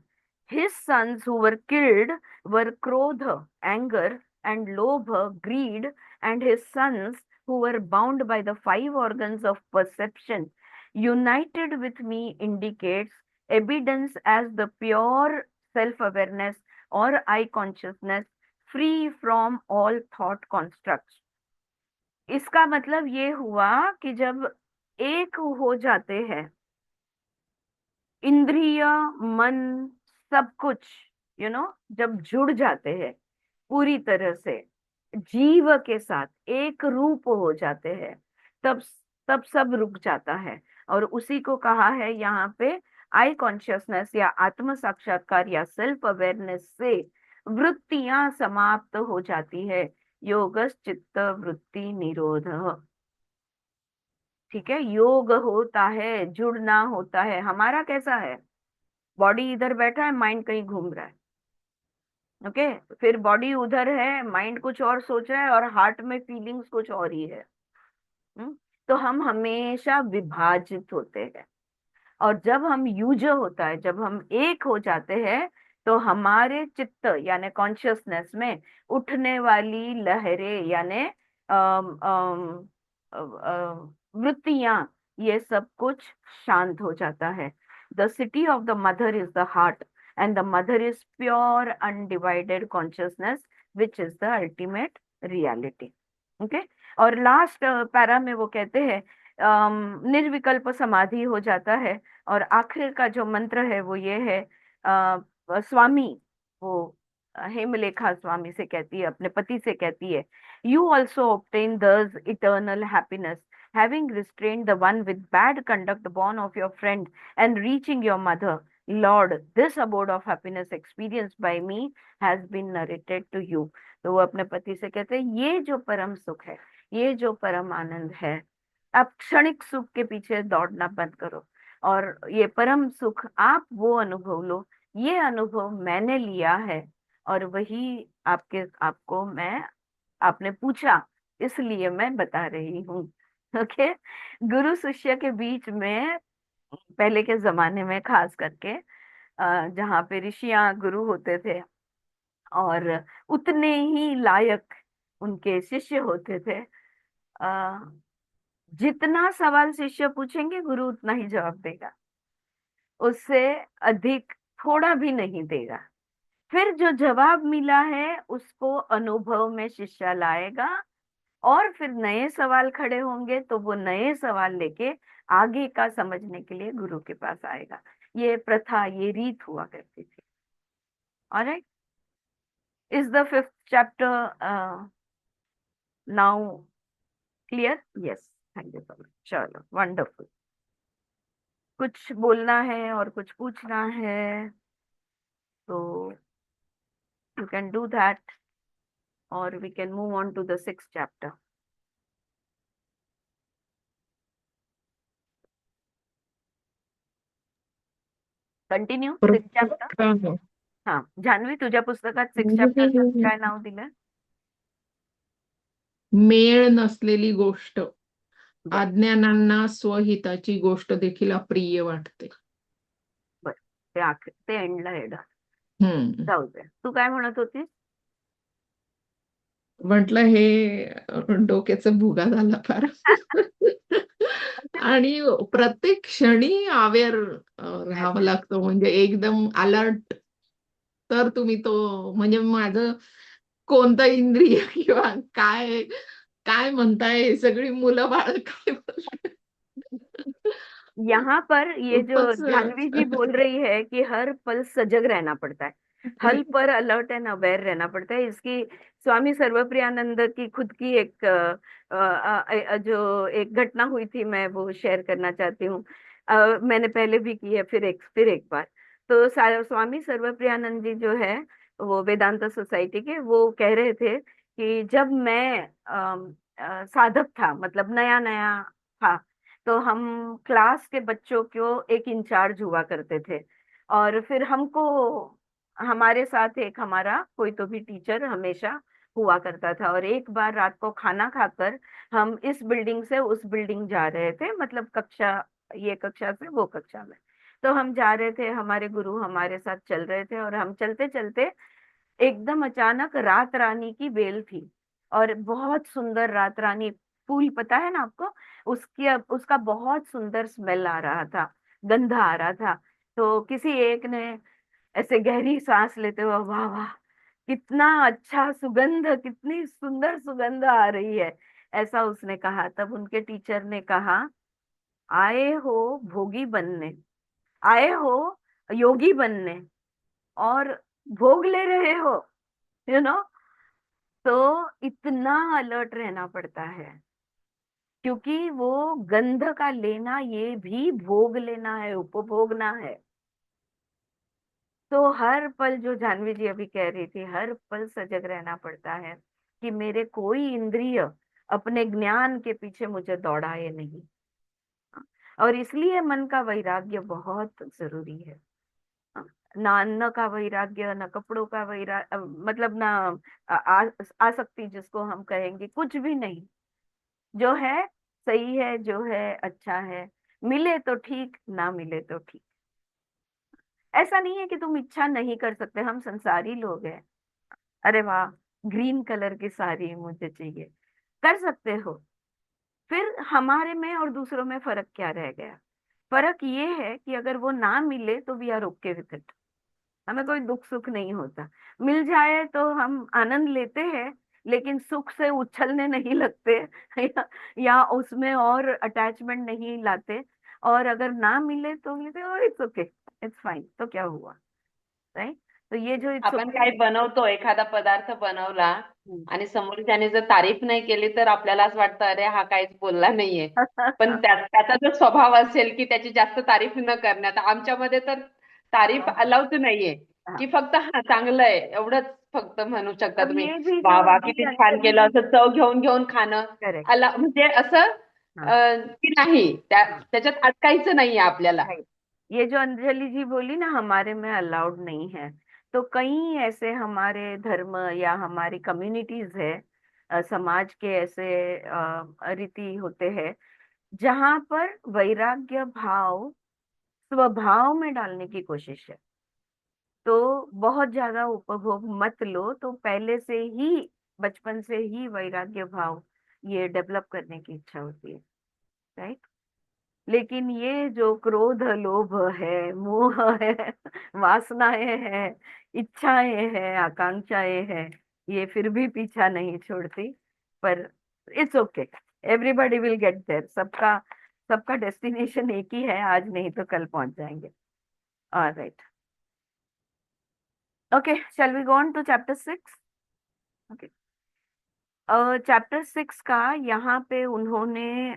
His sons who were killed were krodha, anger, and lobha, greed, and his sons who were bound by the 5 organs of perception, united with me, indicates evidence as the pure self-awareness or I consciousness, free from all thought constructs। इसका मतलब ये हुआ कि जब एक हो जाते हैं इंद्रिय, मन, सब कुछ, जब जुड़ जाते हैं पूरी तरह से जीव के साथ, एक रूप हो जाते हैं, तब तब सब रुक जाता है। और उसी को कहा है यहाँ पे आई कॉन्शियसनेस या आत्म साक्षात्कार या सेल्फ अवेयरनेस से वृत्तियां समाप्त हो जाती है। योगस चित्त वृत्ति निरोध। ठीक है, योग होता है, जुड़ना होता है। हमारा कैसा है, बॉडी इधर बैठा है, माइंड कहीं घूम रहा है। ओके, फिर बॉडी उधर है, माइंड कुछ और सोच रहा है, और हार्ट में फीलिंग्स कुछ और ही है। हम्म, तो हम हमेशा विभाजित होते हैं। और जब हम यूज होता है, जब हम एक हो जाते हैं, तो हमारे चित्त यानी कॉन्शियसनेस में उठने वाली लहरें यानी वृत्तियां, ये सब कुछ शांत हो जाता है। The city of the mother is the heart, and the mother is pure undivided consciousness, which is the ultimate reality. Okay, और लास्ट पैरा में वो कहते हैं निर्विकल्प समाधि हो जाता है। और आखिर का जो मंत्र है वो ये है, स्वामी, वो हेमलेखा स्वामी से कहती है, अपने पति से कहती है, you also obtain thus eternal happiness, having restrained the one with bad conduct born of your friend and reaching your mother. Lord, this abode of happiness experienced by me has been narrated to you. तो वो अपने पति से कहते हैं, ये जो परम सुख है, ये जो परम आनंद है, आप क्षणिक सुख के पीछे दौड़ना बंद करो, और ये परम सुख आप वो अनुभव लो। ये अनुभव मैंने लिया है, और वही आपको मैं, आपने पूछा इसलिए मैं बता रही हूँ। ओके, गुरु शिष्य के बीच में पहले के जमाने में खास करके जहाँ पे ऋषियां गुरु होते थे, और उतने ही लायक उनके शिष्य होते थे, जितना सवाल शिष्य पूछेंगे गुरु उतना ही जवाब देगा, उससे अधिक थोड़ा भी नहीं देगा। फिर जो जवाब मिला है उसको अनुभव में शिष्य लाएगा, और फिर नए सवाल खड़े होंगे तो वो नए सवाल लेके आगे का समझने के लिए गुरु के पास आएगा। ये प्रथा, ये रीत हुआ करती थी। Alright, is the fifth chapter now clear? Yes, thank you so much. चलो, वंडरफुल। कुछ बोलना है और कुछ पूछना है तो यू कैन डू दैट, और we can move on to the sixth chapter. Continue sixth chapter. हा, जान्हवी, तुझ्या पुस्तकात सिक्स्थ चॅप्टरचं काय नाव दिलं? मेळ नसलेली गोष्ट, बर अज्ञानांना स्वहिताची गोष्ट देखील अप्रिय वाटते. बर, ते एंडला येड हम्म. जाऊ दे. तू काय म्हणत होतीस? म्हटलं हे डोक्याचा भुगा झाला फार. आणि प्रत्येक क्षणी अवेअर राहावं लागतं, म्हणजे एकदम अलर्ट. तर तुम्ही तो, म्हणजे माझं कोणतं इंद्रिय किंवा काय काय म्हणताय, हे सगळी मुलं बाळ काय बोलताय. यहाँ पर ये जो खूपच जानवी जी बोल रही है कि हर पल सजग रहना पड़ता है, हर पर अलर्ट एंड अवेयर रहना पड़ता है। इसकी स्वामी सर्वप्रियानंद की खुद की एक जो एक घटना हुई थी, मैं वो शेयर करना चाहती हूँ। मैंने पहले भी की है, फिर एक बार। तो स्वामी सर्वप्रियानंद जी जो है, वो वेदांता सोसाइटी के, वो कह रहे थे कि जब मैं साधक था, मतलब नया नया था, तो हम क्लास के बच्चों को एक इंचार्ज हुआ करते थे, और फिर हमको, हमारे साथ एक हमारा कोई तो भी टीचर हमेशा हुआ करता था। और एक बार रात को खाना खाकर हम इस बिल्डिंग से उस बिल्डिंग जा रहे थे, मतलब कक्षा, ये कक्षा से वो कक्षा में। तो हम जा रहे थे, हमारे गुरु हमारे साथ चल रहे थे, और हम चलते चलते एकदम अचानक रात रानी की बेल थी, और बहुत सुंदर रात रानी फूल, पता है ना आपको, उसका बहुत सुंदर स्मेल आ रहा था, गंध आ रहा था। तो किसी एक ने ऐसे गहरी सांस लेते हुए, वाह वाह, कितना अच्छा सुगंध, कितनी सुंदर सुगंध आ रही है, ऐसा उसने कहा। तब उनके टीचर ने कहा, आए हो भोगी बनने, आए हो योगी बनने, और भोग ले रहे हो, यू नो। तो इतना अलर्ट रहना पड़ता है, क्योंकि वो गंध का लेना ये भी भोग लेना है, उपभोगना है। तो हर पल, जो जानवी जी अभी कह रही थी, हर पल सजग रहना पड़ता है कि मेरे कोई इंद्रिय अपने ज्ञान के पीछे मुझे दौड़ाए नहीं। और इसलिए मन का वैराग्य बहुत जरूरी है। ना अन्न का वैराग्य, ना कपड़ों का वैराग्य, मतलब ना आसक्ति जिसको हम कहेंगे, कुछ भी नहीं। जो है सही है, जो है अच्छा है, मिले तो ठीक, ना मिले तो ठीक। ऐसा नहीं है कि तुम इच्छा नहीं कर सकते, हम संसारी लोग हैं। अरे वाह, ग्रीन कलर की साड़ी मुझे चाहिए, कर सकते हो। फिर हमारे में और दूसरों में फर्क क्या रह गया? फर्क ये है कि अगर वो ना मिले तो we are okay with it, हमें कोई दुख सुख नहीं होता। मिल जाए तो हम आनंद लेते हैं, लेकिन सुख से उछलने नहीं लगते या उसमें और अटैचमेंट नहीं लाते। और अगर ना मिले तो इट्स ओके, इट्स फाइन, तो क्या हुआ, राइट? तो ये जो इट्स आपण ओके, काही बनवतो, एखादा पदार्थ बनवला आणि समोरच्याने जर तारीफ नाही केली तर आपल्याला असं वाटतं अरे हा काहीच बोलला नाहीये. पण त्याचा जर स्वभाव असेल की त्याची जास्त तारीफ न करण्यात, आमच्यामध्ये तर तारीफ अलाउड नाहीये, की फक्त हा चांगलं आहे एवढंच फक्त म्हणू शकता अब तुम्ही. ये भी वा जो वा अभी किती छान अंजलि केलं, जी, असं चव घेऊन घेऊन खाणं करेक्ट, अला म्हणजे असं की नाही त्याच्यात अटकायचं नाहीये आपल्याला. राइट। ये जो अंजलि जी बोली ना, हमारे में अलाउड नहीं है, तो कई ऐसे हमारे धर्म या हमारी कम्युनिटीज है, समाज के ऐसे रीति होते हैं जहां पर वैराग्य भाव स्वभाव में डालने की कोशिश है। तो बहुत ज्यादा उपभोग मत लो, तो पहले से ही, बचपन से ही वैराग्य भाव ये डेवलप करने की इच्छा होती है, राइट? लेकिन ये जो क्रोध लोभ है, मोह है, वासनाएं हैं, इच्छाएं हैं, आकांक्षाएं हैं, ये फिर भी पीछा नहीं छोड़ती। पर it's okay, everybody will get there, सबका सबका डेस्टिनेशन एक ही है, आज नहीं तो कल पहुंच जाएंगे। Alright, okay, shall we go on to chapter 6? Okay, chapter 6 का यहाँ पे उन्होंने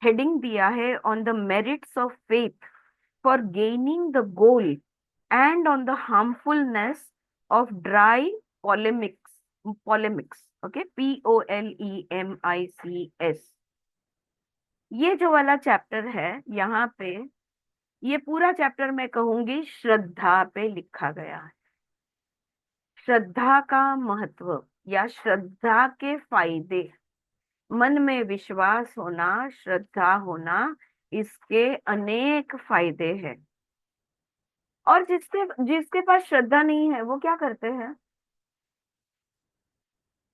हेडिंग दिया है on the merits of faith for gaining the goal and on the harmfulness of dry polemics, okay, POLEMICS। ये जो वाला चैप्टर है यहाँ पे, ये पूरा चैप्टर मैं कहूंगी श्रद्धा पे लिखा गया है। श्रद्धा का महत्व या श्रद्धा के फायदे, मन में विश्वास होना, श्रद्धा होना, इसके अनेक फायदे हैं। और जिसके जिसके पास श्रद्धा नहीं है वो क्या करते हैं?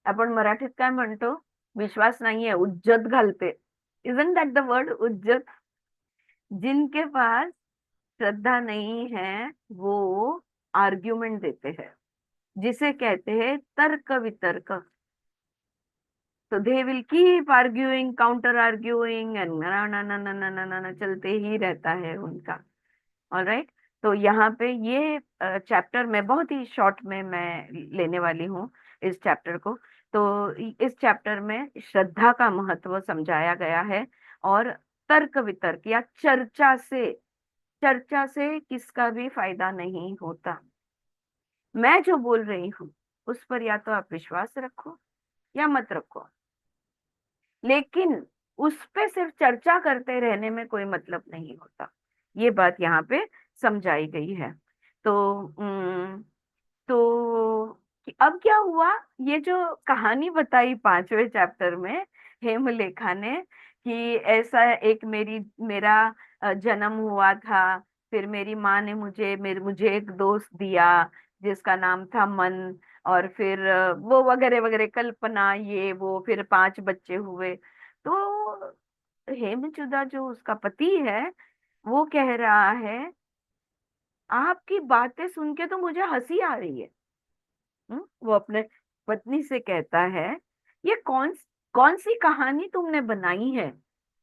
आपण मराठीत काय म्हणतो? विश्वास नाहीये, उज्जत घालते। इजंट दैट द वर्ड, उज्जत? जिनके पास श्रद्धा नहीं है वो आर्ग्यूमेंट देते हैं, जिसे कहते हैं तर्क वितर्क। तो they will keep arguing, counter arguing, and ना ना ना ना ना ना ना ना, चलते ही रहता है उनका। ऑलराइट, तो यहाँ पे ये चैप्टर में बहुत ही शॉर्ट में मैं लेने वाली हूँ इस चैप्टर को। तो इस चैप्टर में श्रद्धा का महत्व समझाया गया है, और तर्क वितर्क या चर्चा से किसका भी फायदा नहीं होता। मैं जो बोल रही हूँ उस पर या तो आप विश्वास रखो या मत रखो, लेकिन उस पे सिर्फ चर्चा करते रहने में कोई मतलब नहीं होता। ये बात यहाँ पे समझाई गई है। तो तो अब क्या हुआ, ये जो कहानी बताई 5वें चैप्टर में हेमलेखा ने, कि ऐसा एक मेरा जन्म हुआ था, फिर मेरी माँ ने मुझे एक दोस्त दिया जिसका नाम था मन, और फिर वो वगैरह वगैरह कल्पना, ये वो, फिर 5 बच्चे हुए। तो हेमचुदा जो उसका पति है वो कह रहा है, आपकी बातें सुन के तो मुझे हंसी आ रही है। वो अपने पत्नी से कहता है, ये कौन सी कहानी तुमने बनाई है,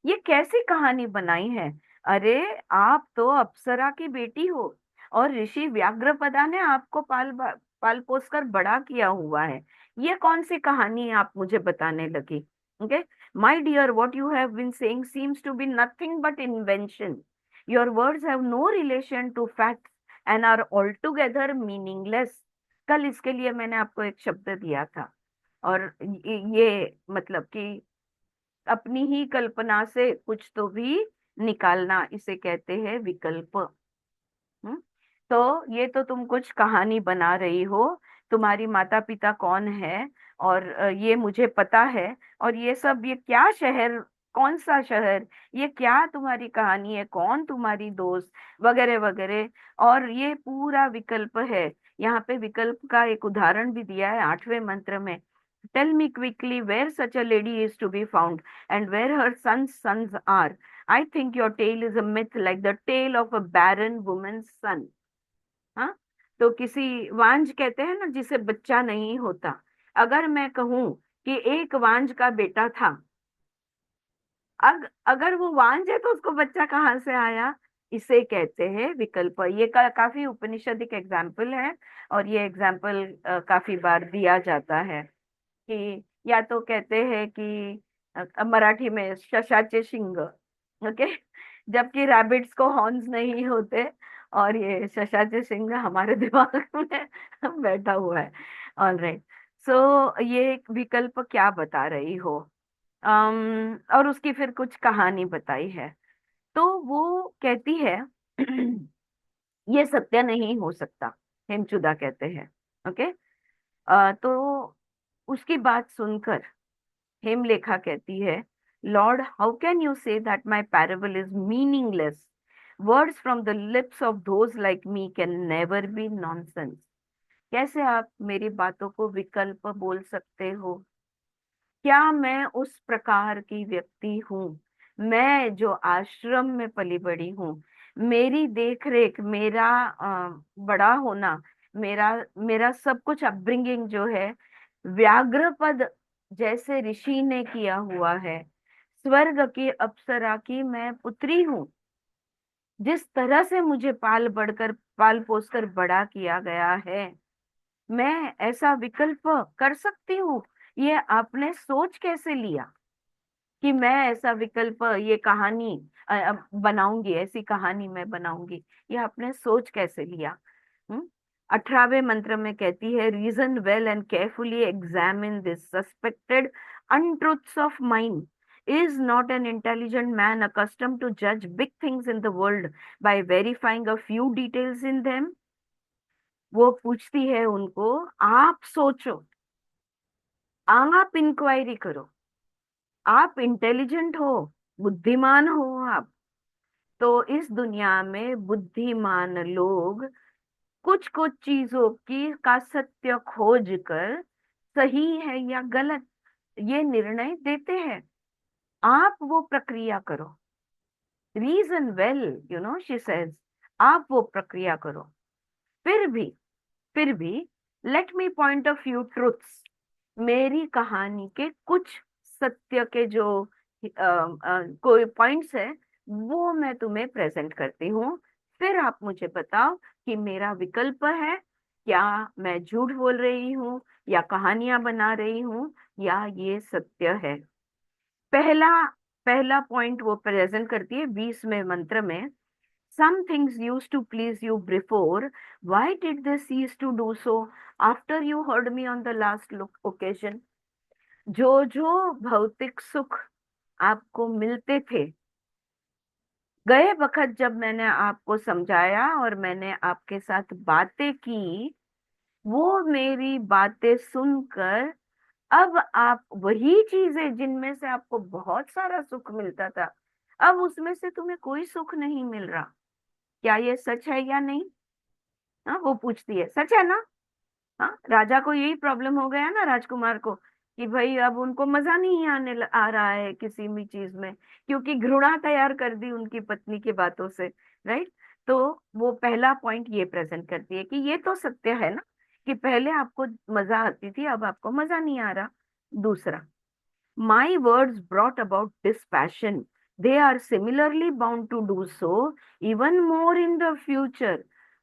ये कैसी कहानी बनाई है? अरे आप तो अप्सरा की बेटी हो, और ऋषि व्याघ्रपदा ने आपको पाल पोस कर बड़ा किया हुआ है, ये कौन सी कहानी आप मुझे बताने लगी? Okay, my dear, what you have been saying seems to be nothing but invention. Your words have no relation to facts and are altogether meaningless. कल इसके लिए मैंने आपको एक शब्द दिया था, और ये मतलब कि अपनी ही कल्पना से कुछ तो भी निकालना, इसे कहते हैं विकल्प। हम्म। तो ये तो तुम कुछ कहानी बना रही हो, तुम्हारी माता पिता कौन है, और ये मुझे पता है, और ये सब, ये क्या शहर, कौन सा शहर, ये क्या तुम्हारी कहानी है, कौन तुम्हारी दोस्त, वगैरह वगैरह। और ये पूरा विकल्प है। यहाँ पे विकल्प का एक उदाहरण भी दिया है 8वें मंत्र में। Tell me quickly where such a lady is to be found and where her sons are. I think your tale is a myth like the tale of a barren woman's son। हाँ, तो किसी वांझ कहते हैं ना जिसे बच्चा नहीं होता, अगर मैं कहूं कि एक वांझ का बेटा था, अगर वो वांझ है तो उसको बच्चा कहाँ से आया, इसे कहते हैं विकल्प। ये काफी उपनिषदिक एग्जाम्पल है, और ये एग्जाम्पल काफी बार दिया जाता है कि या तो कहते हैं कि मराठी में शशाचे शिंग, ओके, जबकि रैबिट्स को हॉर्न्स नहीं होते, और ये शशाचे सिंह हमारे दिमाग में बैठा हुआ है। All right. सो ये एक विकल्प क्या बता रही हो। और उसकी फिर कुछ कहानी बताई है। तो वो कहती है ये सत्य नहीं हो सकता, हेमचुदा कहते हैं। ओके। तो उसकी बात सुनकर हेमलेखा कहती है, Lord, how can you say that my parable is meaningless? Words from the lips of those like me can never be nonsense. कैसे आप मेरी बातों को विकल्प बोल सकते हो? क्या मैं उस प्रकार की व्यक्ति हूँ? मैं जो आश्रम में पली बड़ी हूँ, मेरी देख रेख, मेरा बड़ा होना, मेरा मेरा सब कुछ अपब्रिंगिंग जो है, व्याघ्रपद जैसे ऋषि ने किया हुआ है, स्वर्ग की अप्सरा की मैं पुत्री हूँ। जिस तरह से मुझे पाल पोस कर बड़ा किया गया है, मैं ऐसा विकल्प कर सकती हूँ। ये आपने सोच कैसे लिया कि मैं ऐसा विकल्प, ये कहानी बनाऊंगी, ऐसी कहानी मैं बनाऊंगी? ये आपने सोच कैसे लिया? 18वें मंत्र में कहती है, reason well and carefully examine this suspected untruths of mine. Is not an intelligent man accustomed to judge big things in the world by verifying a few details in them? वो पूछती है उनको, आप सोचो, आप इंक्वायरी करो, आप इंटेलिजेंट हो, बुद्धिमान हो आप, तो इस दुनिया में बुद्धिमान लोग कुछ कुछ चीजों की का सत्य खोज कर सही है या गलत ये निर्णय देते हैं। आप वो प्रक्रिया करो। रीजन वेल, शी सेज, आप वो प्रक्रिया करो। फिर भी फिर भी let me point of few truths. मेरी कहानी के कुछ सत्य के जो कोई पॉइंट्स है, वो मैं तुम्हें प्रेजेंट करती हूँ। फिर आप मुझे बताओ कि मेरा विकल्प है, क्या मैं झूठ बोल रही हूँ, या कहानियां बना रही हूँ, या ये सत्य है। पहला पहला पॉइंट वो प्रेजेंट करती है 20वें मंत्र में। Some things used to please you before. Why did they cease to do so after you heard me on the last occasion? जो जो भौतिक सुख आपको मिलते थे, गए वक्त जब मैंने आपको समझाया और मैंने आपके साथ बातें की, वो मेरी बातें सुनकर अब आप वही चीजें जिनमें से आपको बहुत सारा सुख मिलता था, अब उसमें से तुम्हें कोई सुख नहीं मिल रहा। क्या ये सच है या नहीं? हाँ, वो पूछती है, सच है ना? हाँ, राजा को यही प्रॉब्लम हो गया ना, राजकुमार को, कि भाई अब उनको मजा नहीं आ रहा है किसी भी चीज में, क्योंकि घृणा तैयार कर दी उनकी पत्नी की बातों से। राइट। तो वो पहला पॉइंट ये प्रेजेंट करती है कि ये तो सत्य है ना, कि पहले आपको मजा आती थी, अब आपको मजा नहीं आ रहा। दूसरा, my words brought about dispassion. They are similarly bound to do so even more in the future.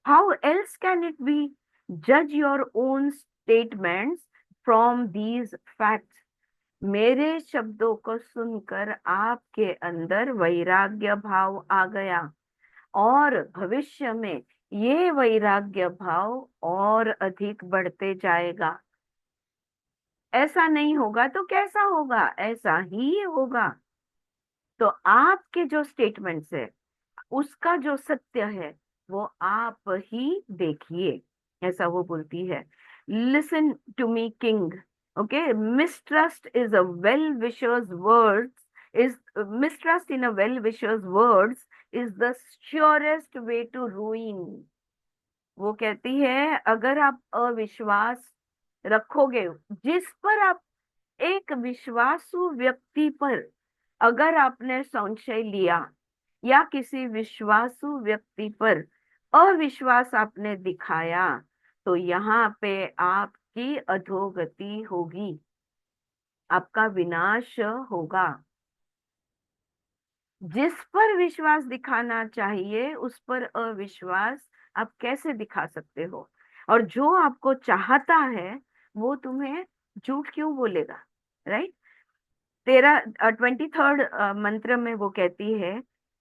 How else can it be? Judge your own statements from these facts. मेरे शब्दों को सुनकर आपके अंदर वैराग्य भाव आ गया, और भविष्य में ये वैराग्य भाव और अधिक बढ़ते जाएगा। ऐसा नहीं होगा तो कैसा होगा, ऐसा ही होगा। तो आपके जो स्टेटमेंट्स है, उसका जो सत्य है, वो आप ही देखिए, ऐसा वो बोलती है। Listen to me king, okay. Mistrust is a well wisher's words is mistrust in a well wisher's words is the surest way to ruin. वो कहती है अगर आप अविश्वास रखोगे, जिस पर आप, एक विश्वासु व्यक्ति पर अगर आपने संशय लिया या किसी विश्वासु व्यक्ति पर अविश्वास आपने दिखाया, तो यहाँ पे आपकी अधोगति होगी, आपका विनाश होगा। जिस पर विश्वास दिखाना चाहिए उस पर अविश्वास आप कैसे दिखा सकते हो? और जो आपको चाहता है वो तुम्हें झूठ क्यों बोलेगा, राइट? 23rd मंत्र में वो कहती है,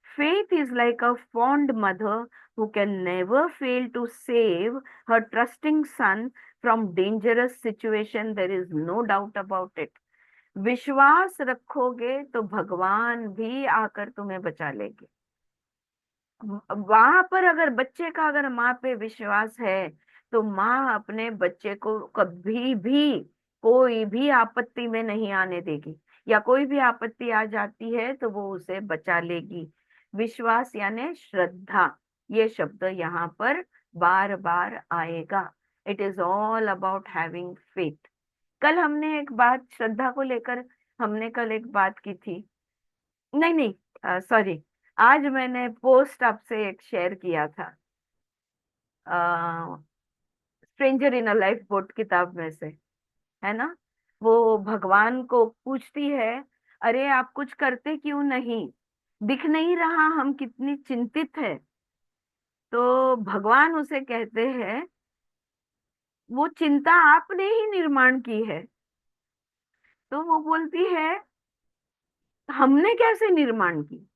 faith is like a fond mother who can never fail to save her trusting son from dangerous situation, there is no doubt about it. विश्वास रखोगे तो भगवान भी आकर तुम्हें बचा लेंगे। वहां पर अगर बच्चे का, अगर माँ पे विश्वास है, तो माँ अपने बच्चे को कभी भी कोई भी आपत्ति में नहीं आने देगी, या कोई भी आपत्ति आ जाती है तो वो उसे बचा लेगी। विश्वास यानी श्रद्धा, ये शब्द यहाँ पर बार बार आएगा। It is all about having faith. कल हमने एक बात श्रद्धा को लेकर, हमने कल एक बात की थी, नहीं नहीं, सॉरी, आज मैंने पोस्ट आपसे एक शेयर किया था, stranger in a life boat किताब में से, है ना? वो भगवान को पूछती है, अरे आप कुछ करते क्यों नहीं, दिख नहीं रहा हम कितनी चिंतित है? तो भगवान उसे कहते हैं, वो चिंता आपने ही निर्माण की है। तो वो बोलती है, हमने कैसे निर्माण की?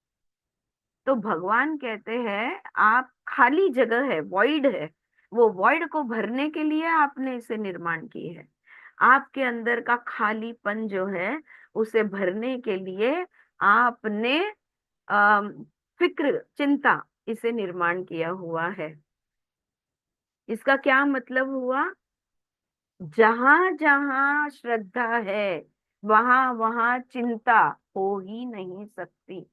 तो भगवान कहते हैं, आप, खाली जगह है, वॉइड है, वो वॉइड को भरने के लिए आपने इसे निर्माण की है। आपके अंदर का खालीपन जो है उसे भरने के लिए आपने अम, फिक्र, चिंता, इसे निर्माण किया हुआ है। इसका क्या मतलब हुआ? जहां जहां श्रद्धा है वहां वहां चिंता हो ही नहीं सकती।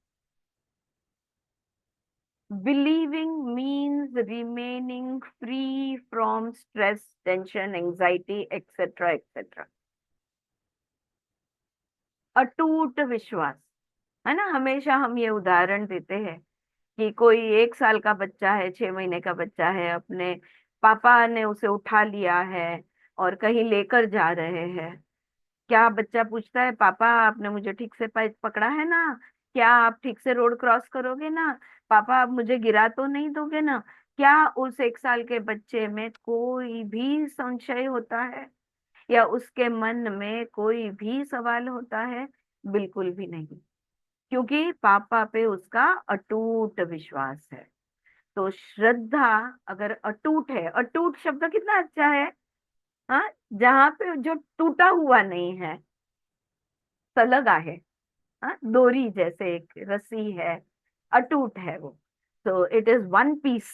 Believing means remaining free from stress, tension, anxiety, etc., etc. अटूट विश्वास, है ना? हमेशा हम ये उदाहरण देते हैं कि कोई 1 साल का बच्चा है, 6 महीने का बच्चा है, अपने पापा ने उसे उठा लिया है और कहीं लेकर जा रहे हैं। क्या बच्चा पूछता है, पापा आपने मुझे ठीक से पकड़ा है ना? क्या आप ठीक से रोड क्रॉस करोगे ना? पापा आप मुझे गिरा तो नहीं दोगे ना? क्या उस 1 साल के बच्चे में कोई भी संशय होता है, या उसके मन में कोई भी सवाल होता है? बिल्कुल भी नहीं, क्योंकि पापा पे उसका अटूट विश्वास है। तो श्रद्धा अगर अटूट है, अटूट शब्द कितना अच्छा है, हाँ, जहाँ पे जो टूटा हुआ नहीं है, सलगा है, हाँ, डोरी जैसे एक रस्सी है, अटूट है वो। so it is one piece.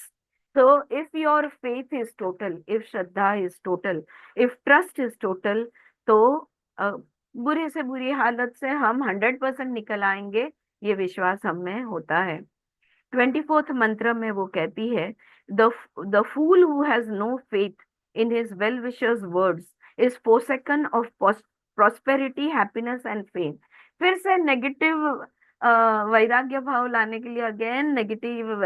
So if your faith is total, if Shraddha is total, if trust is total, तो बुरे से बुरी हालत से हम 100% निकल आएंगे, ये विश्वास हम में होता है। 24th मंत्र में वो कहती है, the the fool who has no faith in his well wisher's words is forsaken of prosperity, happiness and fame। फिर से नेगेटिव वैराग्य भाव लाने के लिए अगेन नेगेटिव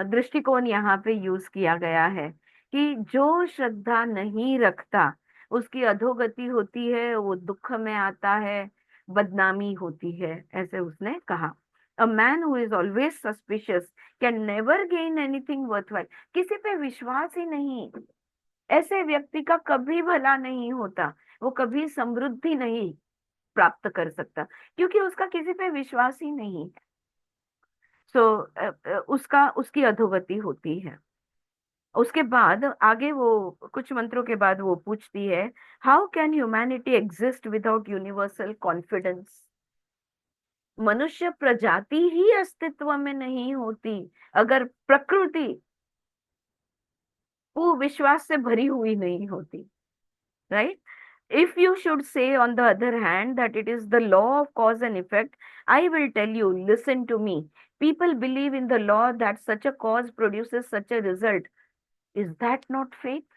दृष्टिकोण यहाँ पे यूज किया गया है कि जो श्रद्धा नहीं रखता उसकी अधोगति होती है, वो दुख में आता है, बदनामी होती है, ऐसे उसने कहा। A man who is always suspicious can never gain anything worthwhile। किसी पे विश्वास ही नहीं, ऐसे व्यक्ति का कभी भला नहीं होता, वो कभी समृद्धि नहीं प्राप्त कर सकता, क्योंकि उसका किसी पे विश्वास ही नहीं है। सो उसका, उसकी अधोगति होती है। उसके बाद आगे वो कुछ मंत्रों के बाद वो पूछती है, how can humanity exist without universal confidence. मनुष्य प्रजाति ही अस्तित्व में नहीं होती अगर प्रकृति वो विश्वास से भरी हुई नहीं होती, right? If you should say, on the other hand, that it is the law of cause and effect, I will tell you, listen to me. People believe in the law that such a cause produces such a result. Is that not faith?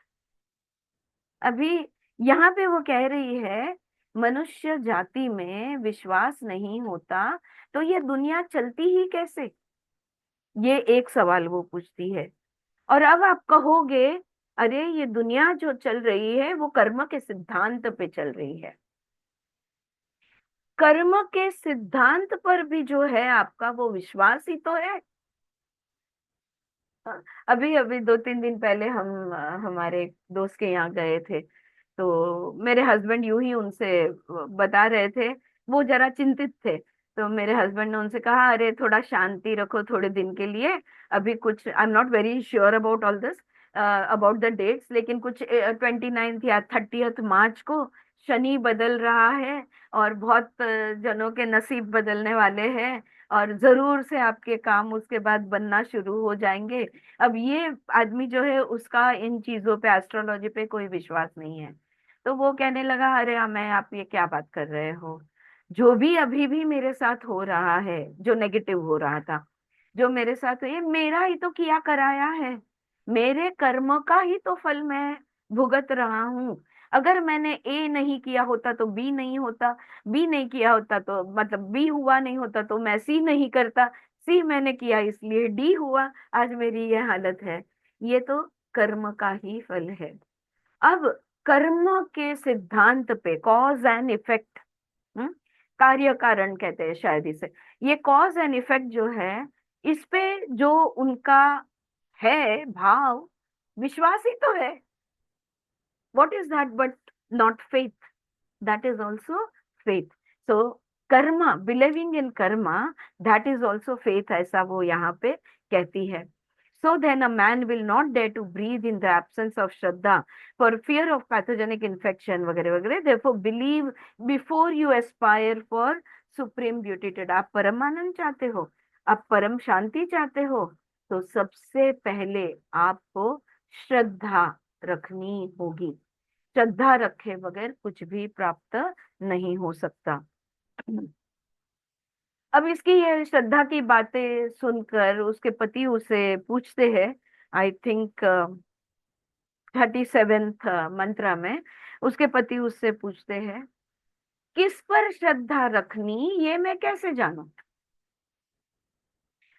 अभी यहाँ पे वो कह रही है, मनुष्य जाति में विश्वास नहीं होता तो ये दुनिया चलती ही कैसे? ये एक सवाल वो पूछती है। और अब आप कहोगे, अरे ये दुनिया जो चल रही है वो कर्म के सिद्धांत पे चल रही है। कर्म के सिद्धांत पर भी जो है आपका वो विश्वास ही तो है। अभी अभी 2-3 दिन पहले हम हमारे दोस्त के यहाँ गए थे, तो मेरे हस्बैंड यूं ही उनसे बता रहे थे, वो जरा चिंतित थे। तो मेरे हस्बैंड ने उनसे कहा, अरे थोड़ा शांति रखो थोड़े दिन के लिए, अभी कुछ I am not very sure about all this about the dates, लेकिन कुछ 29 या 30 मार्च को शनि बदल रहा है और बहुत जनों के नसीब बदलने वाले हैं और जरूर से आपके काम उसके बाद बनना शुरू हो जाएंगे। अब ये आदमी जो है उसका इन चीजों पे, एस्ट्रोलॉजी पे कोई विश्वास नहीं है। तो वो कहने लगा, अरे मैं, आप ये क्या बात कर रहे हो? जो भी अभी भी मेरे साथ हो रहा है, जो नेगेटिव हो रहा था, जो मेरे साथ ये मेरा ही तो किया कराया है, मेरे कर्म का ही तो फल मैं भुगत रहा हूँ। अगर मैंने ए नहीं किया होता तो बी नहीं होता, बी नहीं किया होता तो मतलब बी हुआ नहीं होता तो मैं सी नहीं करता, सी मैंने किया इसलिए डी हुआ, आज मेरी ये हालत है। ये तो कर्म का ही फल है। अब कर्म के सिद्धांत पे, कॉज एंड इफेक्ट, कार्य कारण कहते हैं शायद इसे, ये कॉज एंड इफेक्ट जो है, इस पे जो उनका है भाव, विश्वास ही तो है। What is that but not faith? That is also faith. So Karma, believing in Karma, that is also faith, ऐसा वो यहाँ पे कहती है। So then a man will not dare to breathe in the absence of Shraddha for fear of pathogenic infection वगैरह वगैरह। Therefore believe before you aspire for supreme beatitude। आप परम आनंद चाहते हो, आप परम शांति चाहते हो, तो सबसे पहले आपको श्रद्धा रखनी होगी। श्रद्धा रखे बगैर कुछ भी प्राप्त नहीं हो सकता। अब इसकी ये श्रद्धा की बातें सुनकर उसके पति उसे पूछते हैं, आई थिंक 37th मंत्र में उसके पति उससे पूछते हैं, किस पर श्रद्धा रखनी ये मैं कैसे जानूं?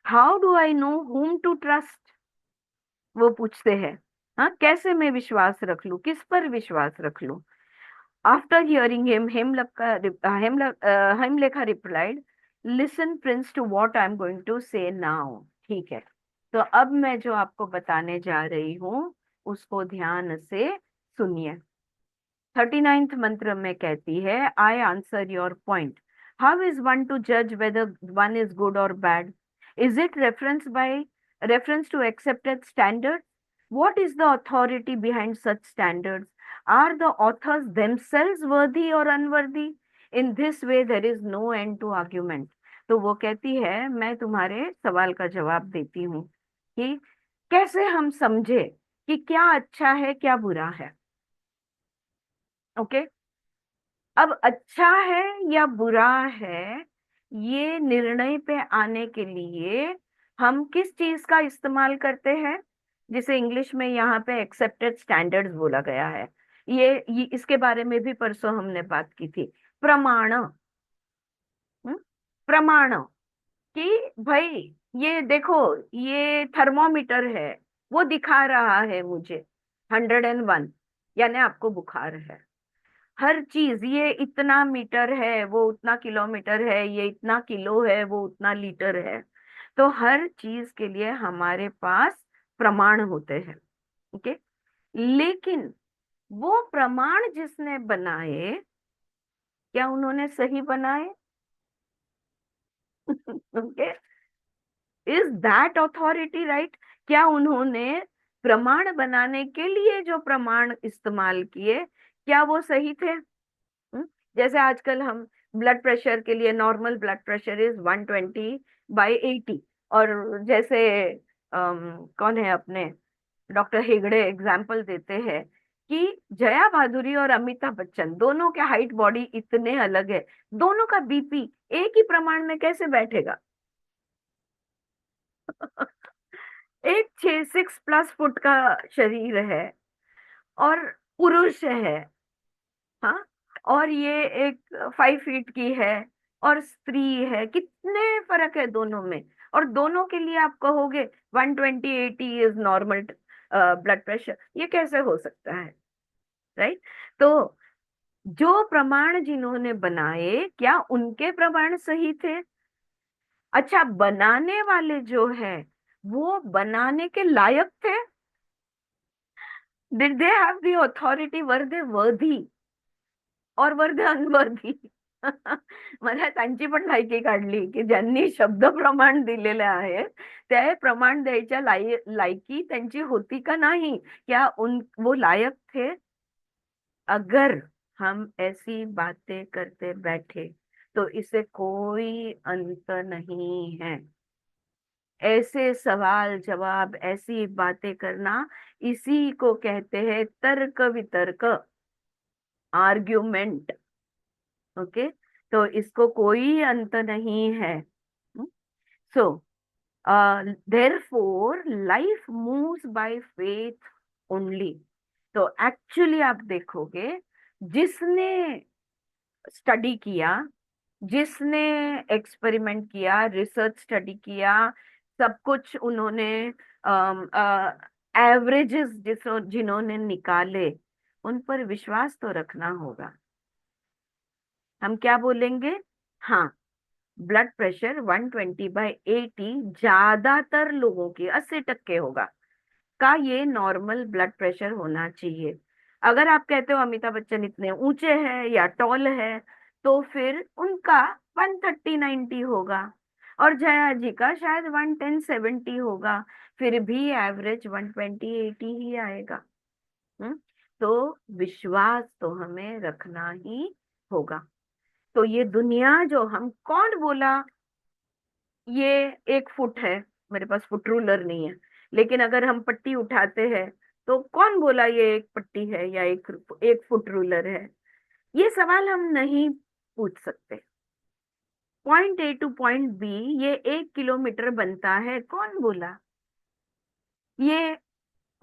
How do I know whom to trust? वो पूछते हैं, हाँ, कैसे मैं विश्वास रख लूं, किस पर विश्वास रख लूं? After hearing him, Hemlekha replied, "Listen, Prince, to what I am going to say now." ठीक है, तो अब मैं जो आपको बताने जा रही हूँ उसको ध्यान से सुनिए। 39th मंत्र में कहती है, I answer your point. How is one to judge whether one is good or bad? Is it reference to accepted standards? What is the authority behind such standards? Are the authors themselves worthy or unworthy? In this way, there is no end to argument. तो वो कहती है, मैं तुम्हारे सवाल का जवाब देती हूँ कि कैसे हम समझे कि क्या अच्छा है क्या बुरा है। ओके, अब अच्छा है या बुरा है, ये निर्णय पे आने के लिए हम किस चीज का इस्तेमाल करते हैं, जिसे इंग्लिश में यहाँ पे एक्सेप्टेड स्टैंडर्ड्स बोला गया है। ये इसके बारे में भी परसों हमने बात की थी। प्रमाण, प्रमाण कि भाई ये देखो, ये थर्मोमीटर है, वो दिखा रहा है मुझे 101, यानी आपको बुखार है। हर चीज, ये इतना मीटर है, वो उतना किलोमीटर है, ये इतना किलो है, वो उतना लीटर है। तो हर चीज के लिए हमारे पास प्रमाण होते हैं। ओके, लेकिन वो प्रमाण जिसने बनाए, क्या उन्होंने सही बनाए? Okay, is that authority right? क्या उन्होंने प्रमाण बनाने के लिए जो प्रमाण इस्तेमाल किए, क्या वो सही थे? जैसे आजकल हम ब्लड प्रेशर के लिए, नॉर्मल ब्लड प्रेशर इज 120/80, और जैसे कौन है अपने डॉक्टर हेगड़े एग्जाम्पल देते हैं कि जया भादुरी और अमिताभ बच्चन दोनों के हाइट बॉडी इतने अलग है, दोनों का बीपी एक ही प्रमाण में कैसे बैठेगा? एक 6+ फुट का शरीर है और पुरुष है, हाँ, और ये एक 5 फीट की है और स्त्री है, कितने फर्क है दोनों में। और दोनों के लिए आप कहोगे 120/80 इज नॉर्मल ब्लड प्रेशर, ये कैसे हो सकता है? राइट? तो जो प्रमाण जिन्होंने बनाए, क्या उनके प्रमाण सही थे? अच्छा, बनाने वाले जो है वो बनाने के लायक थे? Did they have the authority? Were they worthy और वर दे अनवर्दी? मला त्यांची पण लायकी काढली की ज्यांनी शब्द प्रमाण दिलेले आहे ते प्रमाण द्यायच्या लायकी त्यांची होती का नाही, क्या उन वो लायक थे? अगर हम ऐसी बातें करते बैठे तो इसे कोई अंत नहीं है। ऐसे सवाल जवाब, ऐसी बातें करना, इसी को कहते हैं तर्क वितर्क, आर्ग्यूमेंट। ओके, तो इसको कोई अंत नहीं है। So therefore life moves by faith only. तो एक्चुअली आप देखोगे, जिसने स्टडी किया, जिसने एक्सपेरिमेंट किया, रिसर्च स्टडी किया, सब कुछ उन्होंने एवरेजेस जिन्होंने निकाले, उन पर विश्वास तो रखना होगा। हम क्या बोलेंगे? हाँ, ब्लड प्रेशर 120/80 ज्यादातर लोगों की 80% होगा का ये नॉर्मल ब्लड प्रेशर होना चाहिए। अगर आप कहते हो अमिताभ बच्चन इतने ऊंचे हैं या टॉल है, तो फिर उनका 130/90 होगा और जया जी का शायद 110/70 होगा, फिर भी एवरेज 120/80 ही आएगा। तो विश्वास तो हमें रखना ही होगा। तो ये दुनिया जो हम, कौन बोला ये 1 फुट है? मेरे पास फुट रूलर नहीं है, लेकिन अगर हम पट्टी उठाते हैं तो कौन बोला ये एक पट्टी है या एक फुट रूलर है? ये सवाल हम नहीं पूछ सकते। Point A to point B ये 1 किलोमीटर बनता है, कौन बोला? ये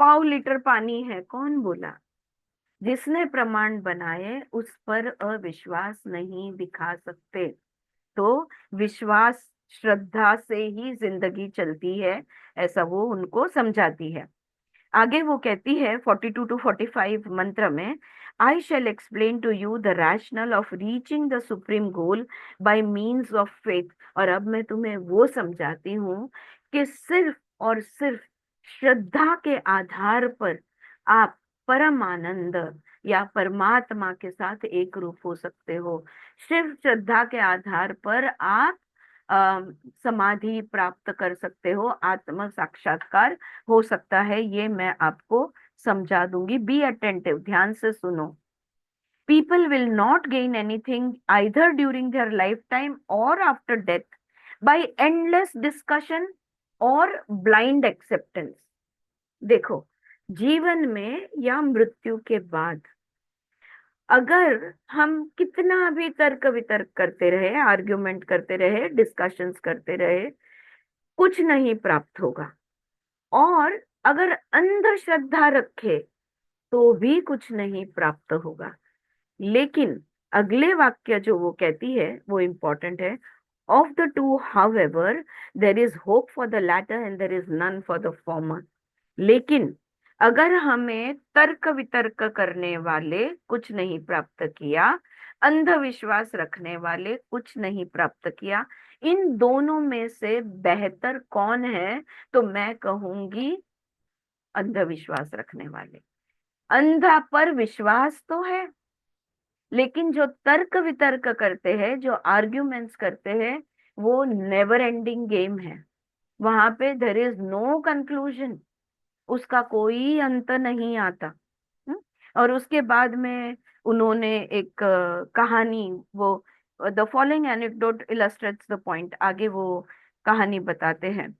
पाव लीटर पानी है, कौन बोला? जिसने प्रमाण बनाए उस पर अविश्वास नहीं दिखा सकते। तो विश्वास, श्रद्धा से ही जिंदगी चलती है, ऐसा वो उनको समझाती है। आगे वो कहती है 42-45 मंत्र में, I shall explain to you the rational of reaching the supreme goal by means of faith. और अब मैं तुम्हें वो समझाती हूँ कि सिर्फ और सिर्फ श्रद्धा के आधार पर आप परम आनंद या परमात्मा के साथ एक रूप हो सकते हो। सिर्फ श्रद्धा के आधार पर आप समाधि प्राप्त कर सकते हो, आत्म साक्षात्कार हो सकता है। ये मैं आपको समझा दूंगी, बी अटेंटिव, ध्यान से सुनो। People will not gain anything either during their lifetime और after death by endless discussion और ब्लाइंड एक्सेप्टेंस। देखो, जीवन में या मृत्यु के बाद अगर हम कितना भी तर्क वितर्क करते रहे, आर्ग्यूमेंट करते रहे, डिस्कशंस करते रहे, कुछ नहीं प्राप्त होगा। और अगर अंधश्रद्धा रखे तो भी कुछ नहीं प्राप्त होगा। लेकिन अगले वाक्य जो वो कहती है वो इंपॉर्टेंट है। Of the two however there is hope for the latter and there is none for the former. लेकिन अगर हमें तर्क वितर्क करने वाले कुछ नहीं प्राप्त किया, अंधविश्वास रखने वाले कुछ नहीं प्राप्त किया, इन दोनों में से बेहतर कौन है? तो मैं कहूंगी अंधविश्वास रखने वाले। अंधा पर विश्वास तो है, लेकिन जो तर्क वितर्क करते हैं, जो आर्ग्यूमेंट्स करते हैं, वो नेवर एंडिंग गेम है। वहां पे देयर इज नो कंक्लूजन। उसका कोई अंत नहीं आता। और उसके बाद में उन्होंने एक कहानी, वो the following anecdote illustrates the point, आगे वो कहानी बताते हैं।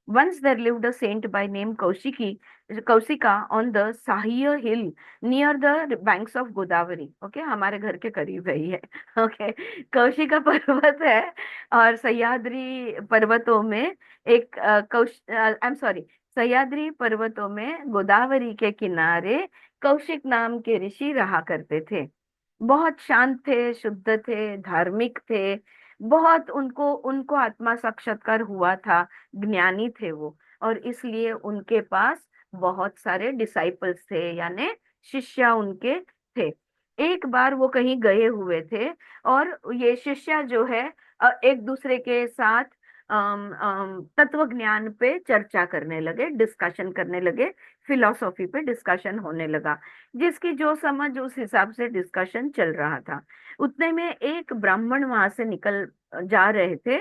Once there lived a saint by name Kausika on the Sahiya hill near the banks of Godavari. Okay, हमारे घर के करीब है ये। Okay, कौशिका पर्वत है और सह्याद्री पर्वतों में एक आई एम सॉरी, सह्याद्री पर्वतों में गोदावरी के किनारे कौशिक नाम के ऋषि रहा करते थे। बहुत शांत थे, शुद्ध थे, धार्मिक थे, बहुत उनको उनको आत्मा साक्षात्कार हुआ था, ज्ञानी थे वो। और इसलिए उनके पास बहुत सारे डिसाइपल्स थे, यानी शिष्य उनके थे। एक बार वो कहीं गए हुए थे और ये शिष्य जो है एक दूसरे के साथ तत्व ज्ञान पे चर्चा करने लगे, डिस्कशन करने लगे, फिलॉसफी पे डिस्कशन होने लगा। जिसकी जो समझ उस हिसाब से डिस्कशन चल रहा था। उतने में एक ब्राह्मण वहां से निकल जा रहे थे,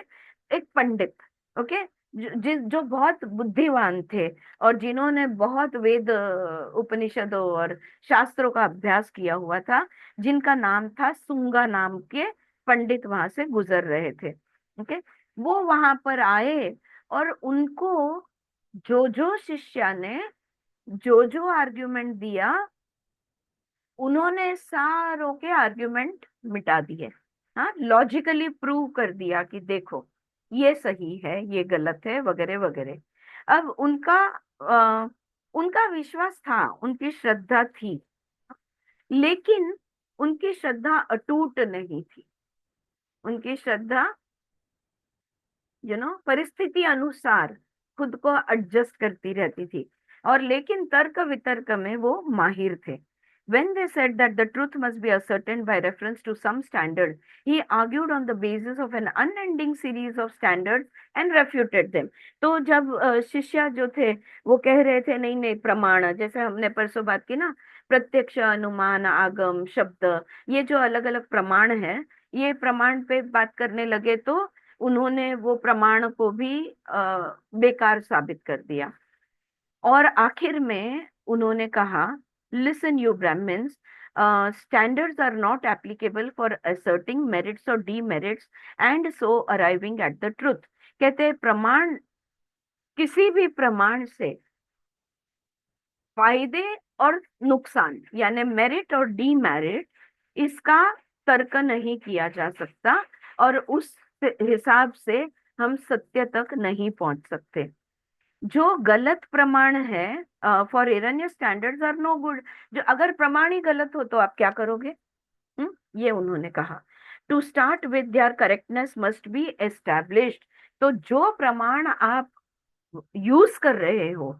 एक पंडित। ओके, जो बहुत बुद्धिमान थे और जिन्होंने बहुत वेद उपनिषदों और शास्त्रों का अभ्यास किया हुआ था, जिनका नाम था सुंगा नाम के पंडित वहां से गुजर रहे थे। ओके, वो वहां पर आए और उनको जो शिष्य ने जो आर्ग्यूमेंट दिया, उन्होंने सारों के आर्ग्यूमेंट मिटा दिए। हाँ, लॉजिकली प्रूव कर दिया कि देखो ये सही है, ये गलत है, वगैरह वगैरह। अब उनका विश्वास था, उनकी श्रद्धा थी, लेकिन उनकी श्रद्धा अटूट नहीं थी। उनकी श्रद्धा परिस्थिति अनुसार खुद को एडजस्ट करती रहती थी। और लेकिन तर्क वितर्क में वो माहिर थे। When they said that the truth must be ascertained by reference to some standard, he argued on the basis of an unending series of standards and refuted them. तो जब शिष्य जो थे वो कह रहे थे नहीं नहीं प्रमाण, जैसे हमने परसों बात की ना, प्रत्यक्ष, अनुमान, आगम, शब्द, ये जो अलग अलग प्रमाण है, ये प्रमाण पे बात करने लगे तो उन्होंने वो प्रमाण को भी बेकार साबित कर दिया। और आखिर में उन्होंने कहा, listen you Brahmins, standards are not applicable for asserting merits or demerits and so arriving at the truth. कहते हैं प्रमाण, किसी भी प्रमाण से फायदे और नुकसान यानी मेरिट और डीमेरिट, इसका तर्क नहीं किया जा सकता और उस हिसाब से हम सत्य तक नहीं पहुंच सकते। जो गलत प्रमाण है, for erroneous standards are no good, जो अगर प्रमाण ही गलत हो तो आप क्या करोगे? ये उन्होंने कहा। To start with their correctness must be established. तो जो प्रमाण आप यूज कर रहे हो,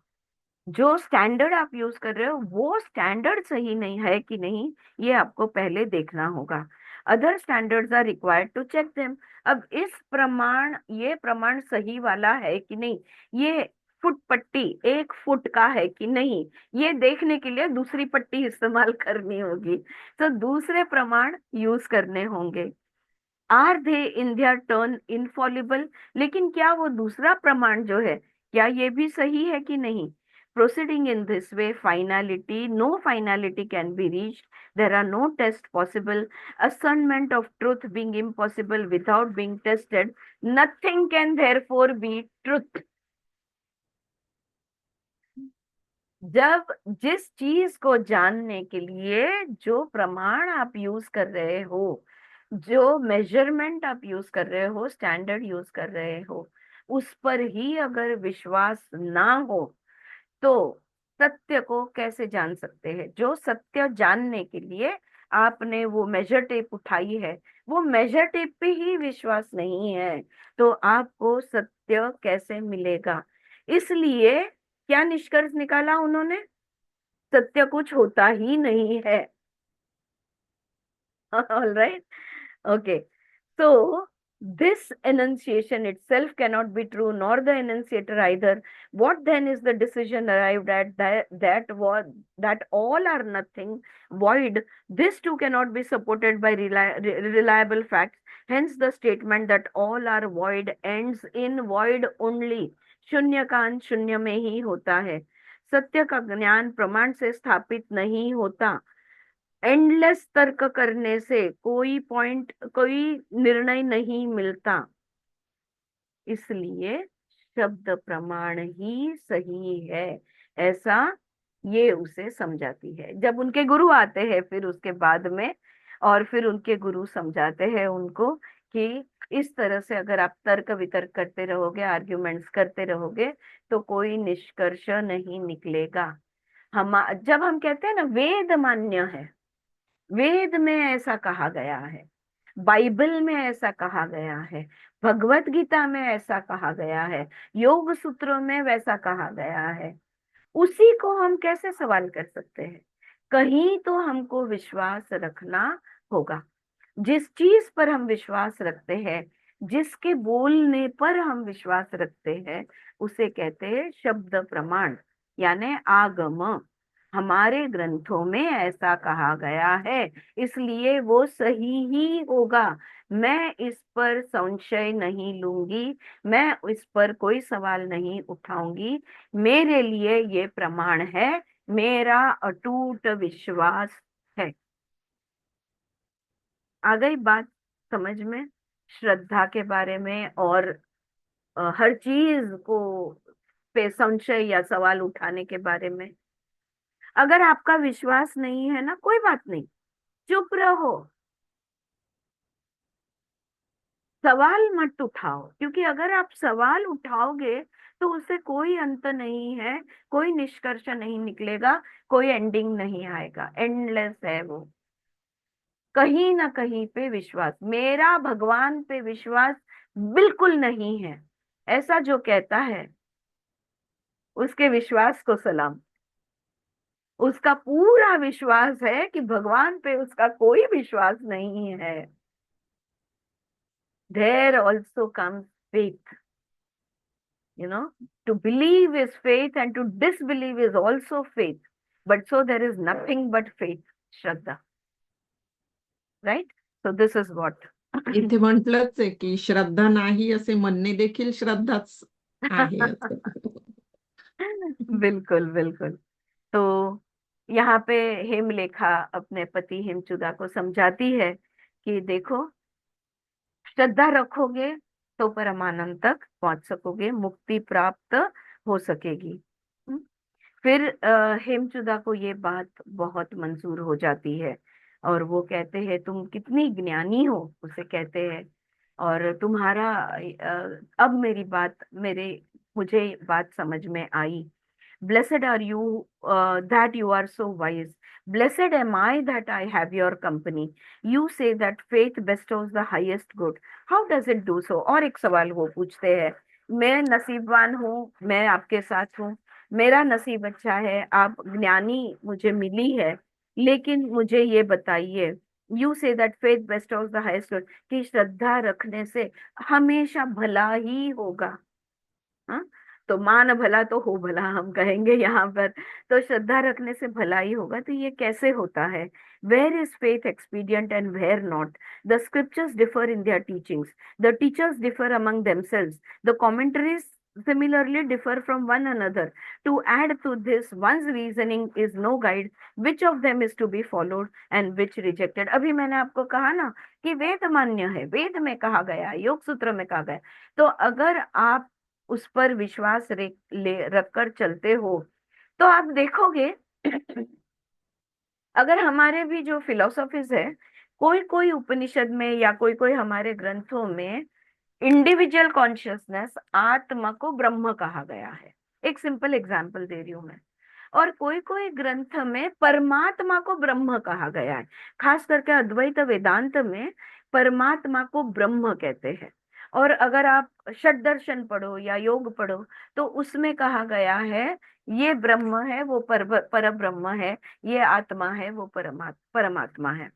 जो स्टैंडर्ड आप यूज कर रहे हो, वो स्टैंडर्ड सही नहीं है कि नहीं, ये आपको पहले देखना होगा। Other standards are required to check them. अब ये प्रमाण सही वाला है कि नहीं, ये फुट पट्टी 1 फुट का है कि नहीं, ये देखने के लिए दूसरी पट्टी इस्तेमाल करनी होगी, तो दूसरे प्रमाण यूज करने होंगे। Are they in their turn infallible, लेकिन क्या वो दूसरा प्रमाण जो है, क्या ये भी सही है कि नहीं? Proceeding in this way, no finality can be reached. There are no tests possible. Ascernment of truth being impossible without being tested, nothing can therefore be truth. जब जिस चीज को जानने के लिए जो प्रमाण आप यूज कर रहे हो, जो मेजरमेंट आप यूज कर रहे हो, स्टैंडर्ड यूज कर रहे हो, उस पर ही अगर विश्वास ना हो तो सत्य को कैसे जान सकते हैं? जो सत्य जानने के लिए आपने वो मेजर टेप उठाई है, वो मेजर टेप पे ही विश्वास नहीं है, तो आपको सत्य कैसे मिलेगा? इसलिए क्या निष्कर्ष निकाला उन्होंने? सत्य कुछ होता ही नहीं है। All right, okay. So this enunciation itself cannot be true, nor the enunciator either. What then is the decision arrived at, that all are nothing, void? This too cannot be supported by reliable facts. Hence the statement that all are void ends in void only. शून्य का अंत शून्य में ही होता है। सत्य का ज्ञान प्रमाण से स्थापित नहीं होता। एंडलेस तर्क करने से कोई निर्णय नहीं मिलता। इसलिए शब्द प्रमाण ही सही है, ऐसा ये उसे समझाती है। जब उनके गुरु आते हैं फिर उसके बाद में, और फिर उनके गुरु समझाते हैं उनको कि इस तरह से अगर आप तर्क वितर्क करते रहोगे, आर्ग्यूमेंट्स करते रहोगे, तो कोई निष्कर्ष नहीं निकलेगा। हम जब हम कहते हैं ना वेद मान्य है, वेद में ऐसा कहा गया है, बाइबल में ऐसा कहा गया है, भगवत गीता में ऐसा कहा गया है, योग सूत्रों में वैसा कहा गया है, उसी को हम कैसे सवाल कर सकते हैं? कहीं तो हमको विश्वास रखना होगा। जिस चीज पर हम विश्वास रखते हैं, जिसके बोलने पर हम विश्वास रखते हैं, उसे कहते हैं शब्द प्रमाण, यानी आगम। हमारे ग्रंथों में ऐसा कहा गया है, इसलिए वो सही ही होगा। मैं इस पर संशय नहीं लूंगी, मैं इस पर कोई सवाल नहीं उठाऊंगी। मेरे लिए ये प्रमाण है, मेरा अटूट विश्वास है। आ गई बात समझ में, श्रद्धा के बारे में, और हर चीज को पे संशय या सवाल उठाने के बारे में। अगर आपका विश्वास नहीं है ना, कोई बात नहीं, चुप रहो, सवाल मत उठाओ, क्योंकि अगर आप सवाल उठाओगे तो उससे कोई अंत नहीं है, कोई निष्कर्ष नहीं निकलेगा, कोई एंडिंग नहीं आएगा, एंडलेस है वो। कहीं ना कहीं पे विश्वास, मेरा भगवान पे विश्वास बिल्कुल नहीं है, ऐसा जो कहता है उसके विश्वास को सलाम। उसका पूरा विश्वास है कि भगवान पे उसका कोई विश्वास नहीं है। There also comes faith. To believe is faith and to disbelieve is also faith. But so there is nothing but faith, Shraddha. Right? So this is what. इथे म्हटलंच आहे की श्रद्धा नाही असे म्हणणे देखील श्रद्धाच आहे असं. बिल्कुल बिल्कुल। तो यहाँ पे हेमलेखा अपने पति हेमचुदा को समझाती है कि देखो, श्रद्धा रखोगे तो परमानंद तक पहुंच सकोगे, मुक्ति प्राप्त हो सकेगी। फिर हेमचुदा को ये बात बहुत मंजूर हो जाती है, और वो कहते हैं तुम कितनी ज्ञानी हो, उसे कहते हैं, और तुम्हारा अब मेरी बात मुझे बात समझ में आई। Blessed are you that you are so wise. Blessed am I that I have your company. You say that faith bestows the highest good. How does it do so? और एक सवाल वो पूछते हैं, मैं नसीबवान हूँ, मैं आपके साथ हूँ, मेरा नसीब अच्छा है, आप ज्ञानी मुझे मिली है, लेकिन मुझे ये बताइए, you say that faith bestows the highest good, कि श्रद्धा रखने से हमेशा भला ही होगा। हाँ, तो मान भला तो हो भला हम कहेंगे यहाँ पर, तो श्रद्धा रखने से भला ही होगा। तो ये कैसे होता है? Where is faith expedient and where not? The scriptures differ in their teachings, the teachers differ among themselves, the commentaries similarly differ from one another. To add to this, one's reasoning is no guide which of them is to be followed and which rejected. अभी मैंने आपको कहा ना कि वेद मान्य है, वेद में कहा गया, योग सूत्र में कहा गया, तो अगर आप उस पर विश्वास रखकर चलते हो तो आप देखोगे अगर हमारे भी जो फिलोसॉफीज है, कोई कोई उपनिषद में या कोई कोई हमारे ग्रंथों में इंडिविजुअल कॉन्शियसनेस, आत्मा को ब्रह्म कहा गया है। एक सिंपल एग्जांपल दे रही हूं मैं। और कोई कोई ग्रंथ में परमात्मा को ब्रह्म कहा गया है, खास करके अद्वैत वेदांत में परमात्मा को ब्रह्म कहते हैं। और अगर आप षट दर्शन पढ़ो या योग पढ़ो तो उसमें कहा गया है ये ब्रह्म है, वो पर ब्रह्म है, ये आत्मा है, वो परमात्मा है।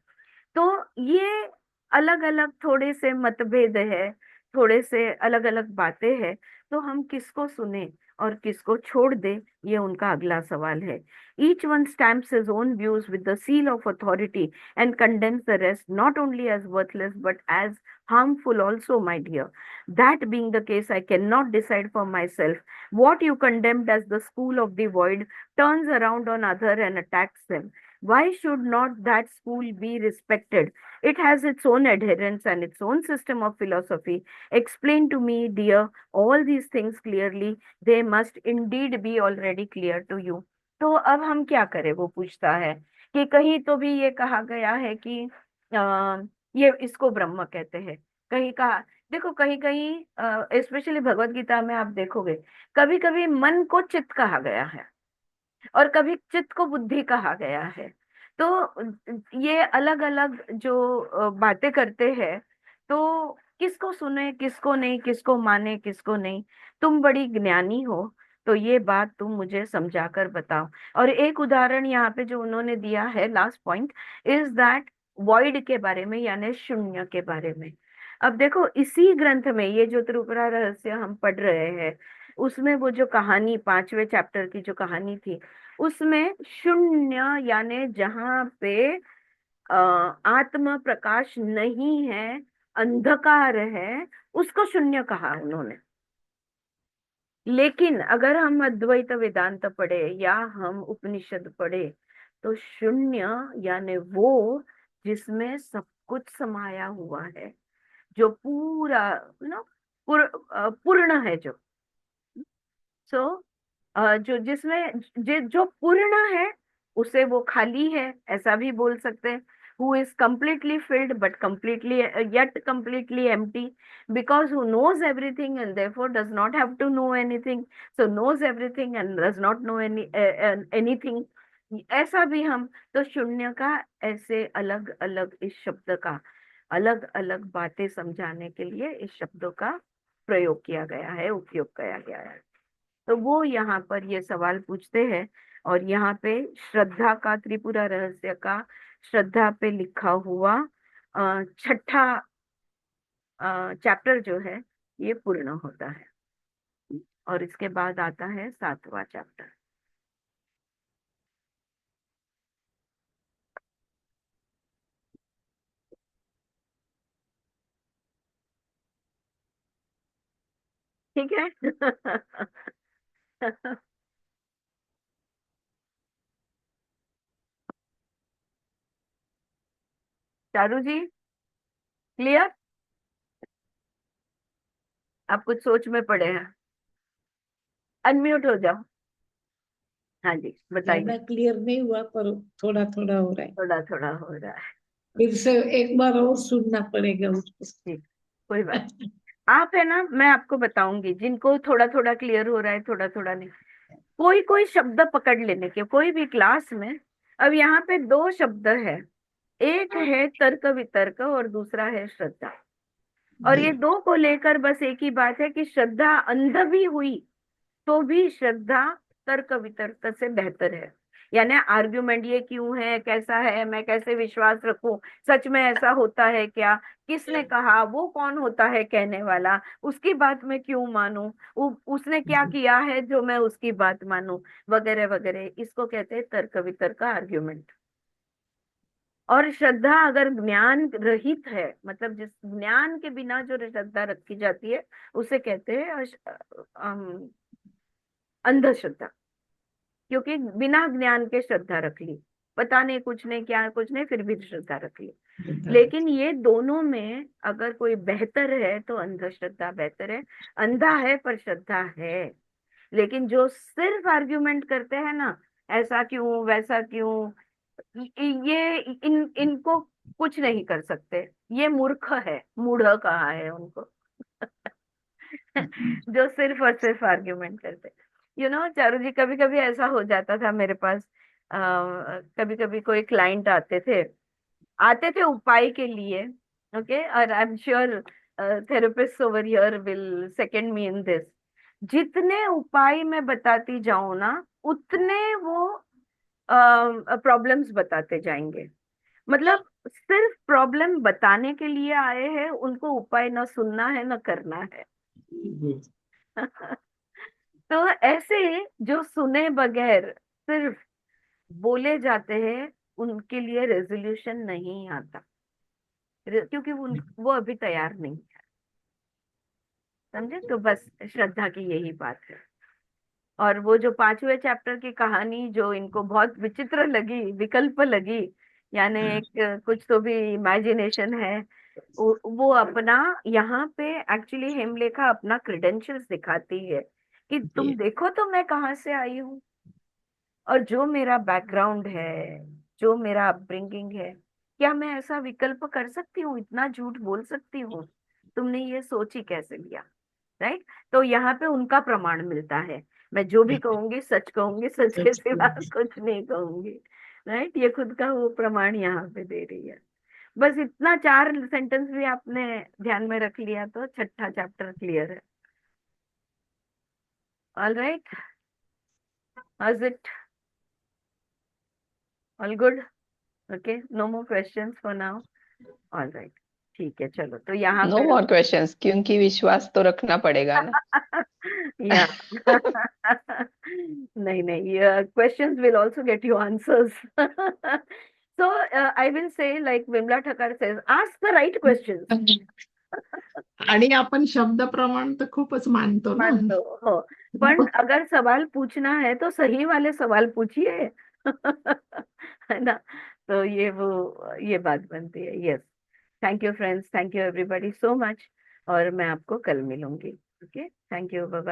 तो ये अलग अलग थोड़े से मतभेद है, थोड़े से अलग अलग बातें हैं, तो हम किसको सुने? और किसको छोड़ दे, ये उनका अगला सवाल है। Each one stamps his own views with the seal of authority and condemns the rest not only as worthless but as harmful also, my dear. That being the case, I cannot decide for myself. What you condemned as the school of the void turns around on other and attacks them. Why should not that school be respected? It has its own adherents and its own system of philosophy. Explain to me, dear, all these things clearly. They must indeed be already clear to you. तो अब हम क्या करें, वो पूछता है कि कहीं तो भी ये कहा गया है कि ये इसको ब्रह्म कहते हैं, कहीं कहा, देखो कहीं कहीं स्पेशली भगवत गीता में आप देखोगे कभी कभी मन को चित्त कहा गया है और कभी चित्त को बुद्धि कहा गया है। तो ये अलग अलग जो बातें करते हैं, तो किसको सुने किसको नहीं, किसको माने किसको नहीं। तुम बड़ी ज्ञानी हो, तो ये बात तुम मुझे समझा कर बताओ। और एक उदाहरण यहाँ पे जो उन्होंने दिया है, last point is that void के बारे में, यानी शून्य के बारे में। अब देखो इसी ग्रंथ में, ये जो त्रिपुरा रहस्य हम पढ़ रहे हैं, उसमें वो जो कहानी 5वें चैप्टर की जो कहानी थी, उसमें शून्य यानी जहां पे आत्म प्रकाश नहीं है, अंधकार है, उसको शून्य कहा उन्होंने। लेकिन अगर हम अद्वैत वेदांत पढ़े या हम उपनिषद पढ़े, तो शून्य यानी वो जिसमें सब कुछ समाया हुआ है, जो पूरा पूर्ण है, जो सो जो जिसमें जो पूर्ण है, उसे वो खाली है, ऐसा भी बोल सकते हैं। who is completely filled but completely yet completely empty, because who knows everything and therefore does not have to know anything, so knows everything and does not know anything। ऐसा भी हम, तो शून्य का ऐसे अलग अलग इस शब्द का अलग अलग बातें समझाने के लिए इस शब्दों का प्रयोग किया गया है, उपयोग किया गया है। तो वो यहाँ पर ये सवाल पूछते हैं, और यहाँ पे श्रद्धा का, त्रिपुरा रहस्य का श्रद्धा पे लिखा हुआ छठा चैप्टर जो है ये पूर्ण होता है, और इसके बाद आता है 7वां चैप्टर। ठीक है। चारू जी क्लियर? आप कुछ सोच में पड़े हैं? अनम्यूट हो जाओ। हाँ जी बताइए। ज्यादा क्लियर नहीं हुआ पर थोड़ा थोड़ा हो रहा है। थोड़ा थोड़ा हो रहा है, फिर से एक बार और सुनना पड़ेगा उसको। ठीक, कोई बात नहीं। आप है ना, मैं आपको बताऊंगी जिनको थोड़ा थोड़ा क्लियर हो रहा है, थोड़ा थोड़ा नहीं, कोई कोई शब्द पकड़ लेने के, कोई भी क्लास में। अब यहाँ पे 2 शब्द है, एक है तर्क वितर्क और दूसरा है श्रद्धा। और ये 2 को लेकर बस एक ही बात है कि श्रद्धा अंध भी हुई तो भी श्रद्धा तर्क वितर्क से बेहतर है। यानी आर्ग्यूमेंट ये क्यों है, कैसा है, मैं कैसे विश्वास रखूं, सच में ऐसा होता है क्या, किसने कहा, वो कौन होता है कहने वाला, उसकी बात मैं क्यों मानूं, उसने क्या किया है जो मैं उसकी बात मानूं, वगैरह वगैरह, इसको कहते हैं तर्क वितर्क आर्ग्यूमेंट। और श्रद्धा अगर ज्ञान रहित है, मतलब जिस ज्ञान के बिना जो श्रद्धा रखी जाती है, उसे कहते हैं अंधश्रद्धा। क्योंकि बिना ज्ञान के श्रद्धा रख ली, पता नहीं कुछ नहीं क्या कुछ नहीं, फिर भी श्रद्धा रख ली। लेकिन ये दोनों में अगर कोई बेहतर है तो अंधश्रद्धा बेहतर है। अंधा है पर श्रद्धा है। लेकिन जो सिर्फ आर्ग्यूमेंट करते हैं ना, ऐसा क्यों वैसा क्यों, ये इनको कुछ नहीं कर सकते, ये मूर्ख है, मूढ़ कहा है उनको। जो सिर्फ और सिर्फ आर्ग्यूमेंट करते। चारू जी, कभी कभी ऐसा हो जाता था मेरे पास, कभी कभी कोई क्लाइंट आते थे उपाय के लिए, ओके, और I am sure therapist over here will second me in this. जितने उपाय मैं बताती जाऊं ना, उतने वो प्रॉब्लम्स बताते जाएंगे। मतलब सिर्फ प्रॉब्लम बताने के लिए आए हैं, उनको उपाय ना सुनना है ना करना है। तो ऐसे जो सुने बगैर सिर्फ बोले जाते हैं, उनके लिए रेजोल्यूशन नहीं आता, क्योंकि वो अभी तैयार नहीं है। समझे? तो बस श्रद्धा की यही बात है। और वो जो 5वें चैप्टर की कहानी जो इनको बहुत विचित्र लगी, विकल्प लगी, यानी एक कुछ तो भी इमेजिनेशन है, वो अपना यहाँ पे एक्चुअली हेमलेखा अपना क्रेडेंशियल्स दिखाती है कि तुम जी देखो तो मैं कहाँ से आई हूँ, और जो मेरा बैकग्राउंड है, जो मेरा अपब्रिंगिंग है, क्या मैं ऐसा विकल्प कर सकती हूँ, इतना झूठ बोल सकती हूँ? तुमने ये सोच ही कैसे लिया? राइट? तो यहाँ पे उनका प्रमाण मिलता है, मैं जो भी कहूंगी सच के सच सिवा कुछ नहीं कहूंगी। राइट? ये खुद का वो प्रमाण यहाँ पे दे रही है। बस इतना 4 सेंटेंस भी आपने ध्यान में रख लिया तो छठा चैप्टर क्लियर है। All right, is it all good? Okay, no more questions for now. All right, ठीक है, चलो तो यहाँ नो पे मोर क्वेश्चंस, क्योंकि विश्वास तो रखना पड़ेगा ना। या नहीं नहीं, questions will also get you answers. So I will say like Vimla Thakar says, ask the right questions. आणि आपण शब्द प्रमाण तर खूपच मानतो ना. मानतो हो, पण अगर सवाल पूछना है तो सही वाले सवाल पूछिए। है ना? तो ये बात बनती है। Yes, thank you friends, thank you everybody so much, और मैं आपको कल मिलूंगी। Okay, thank you, bye bye.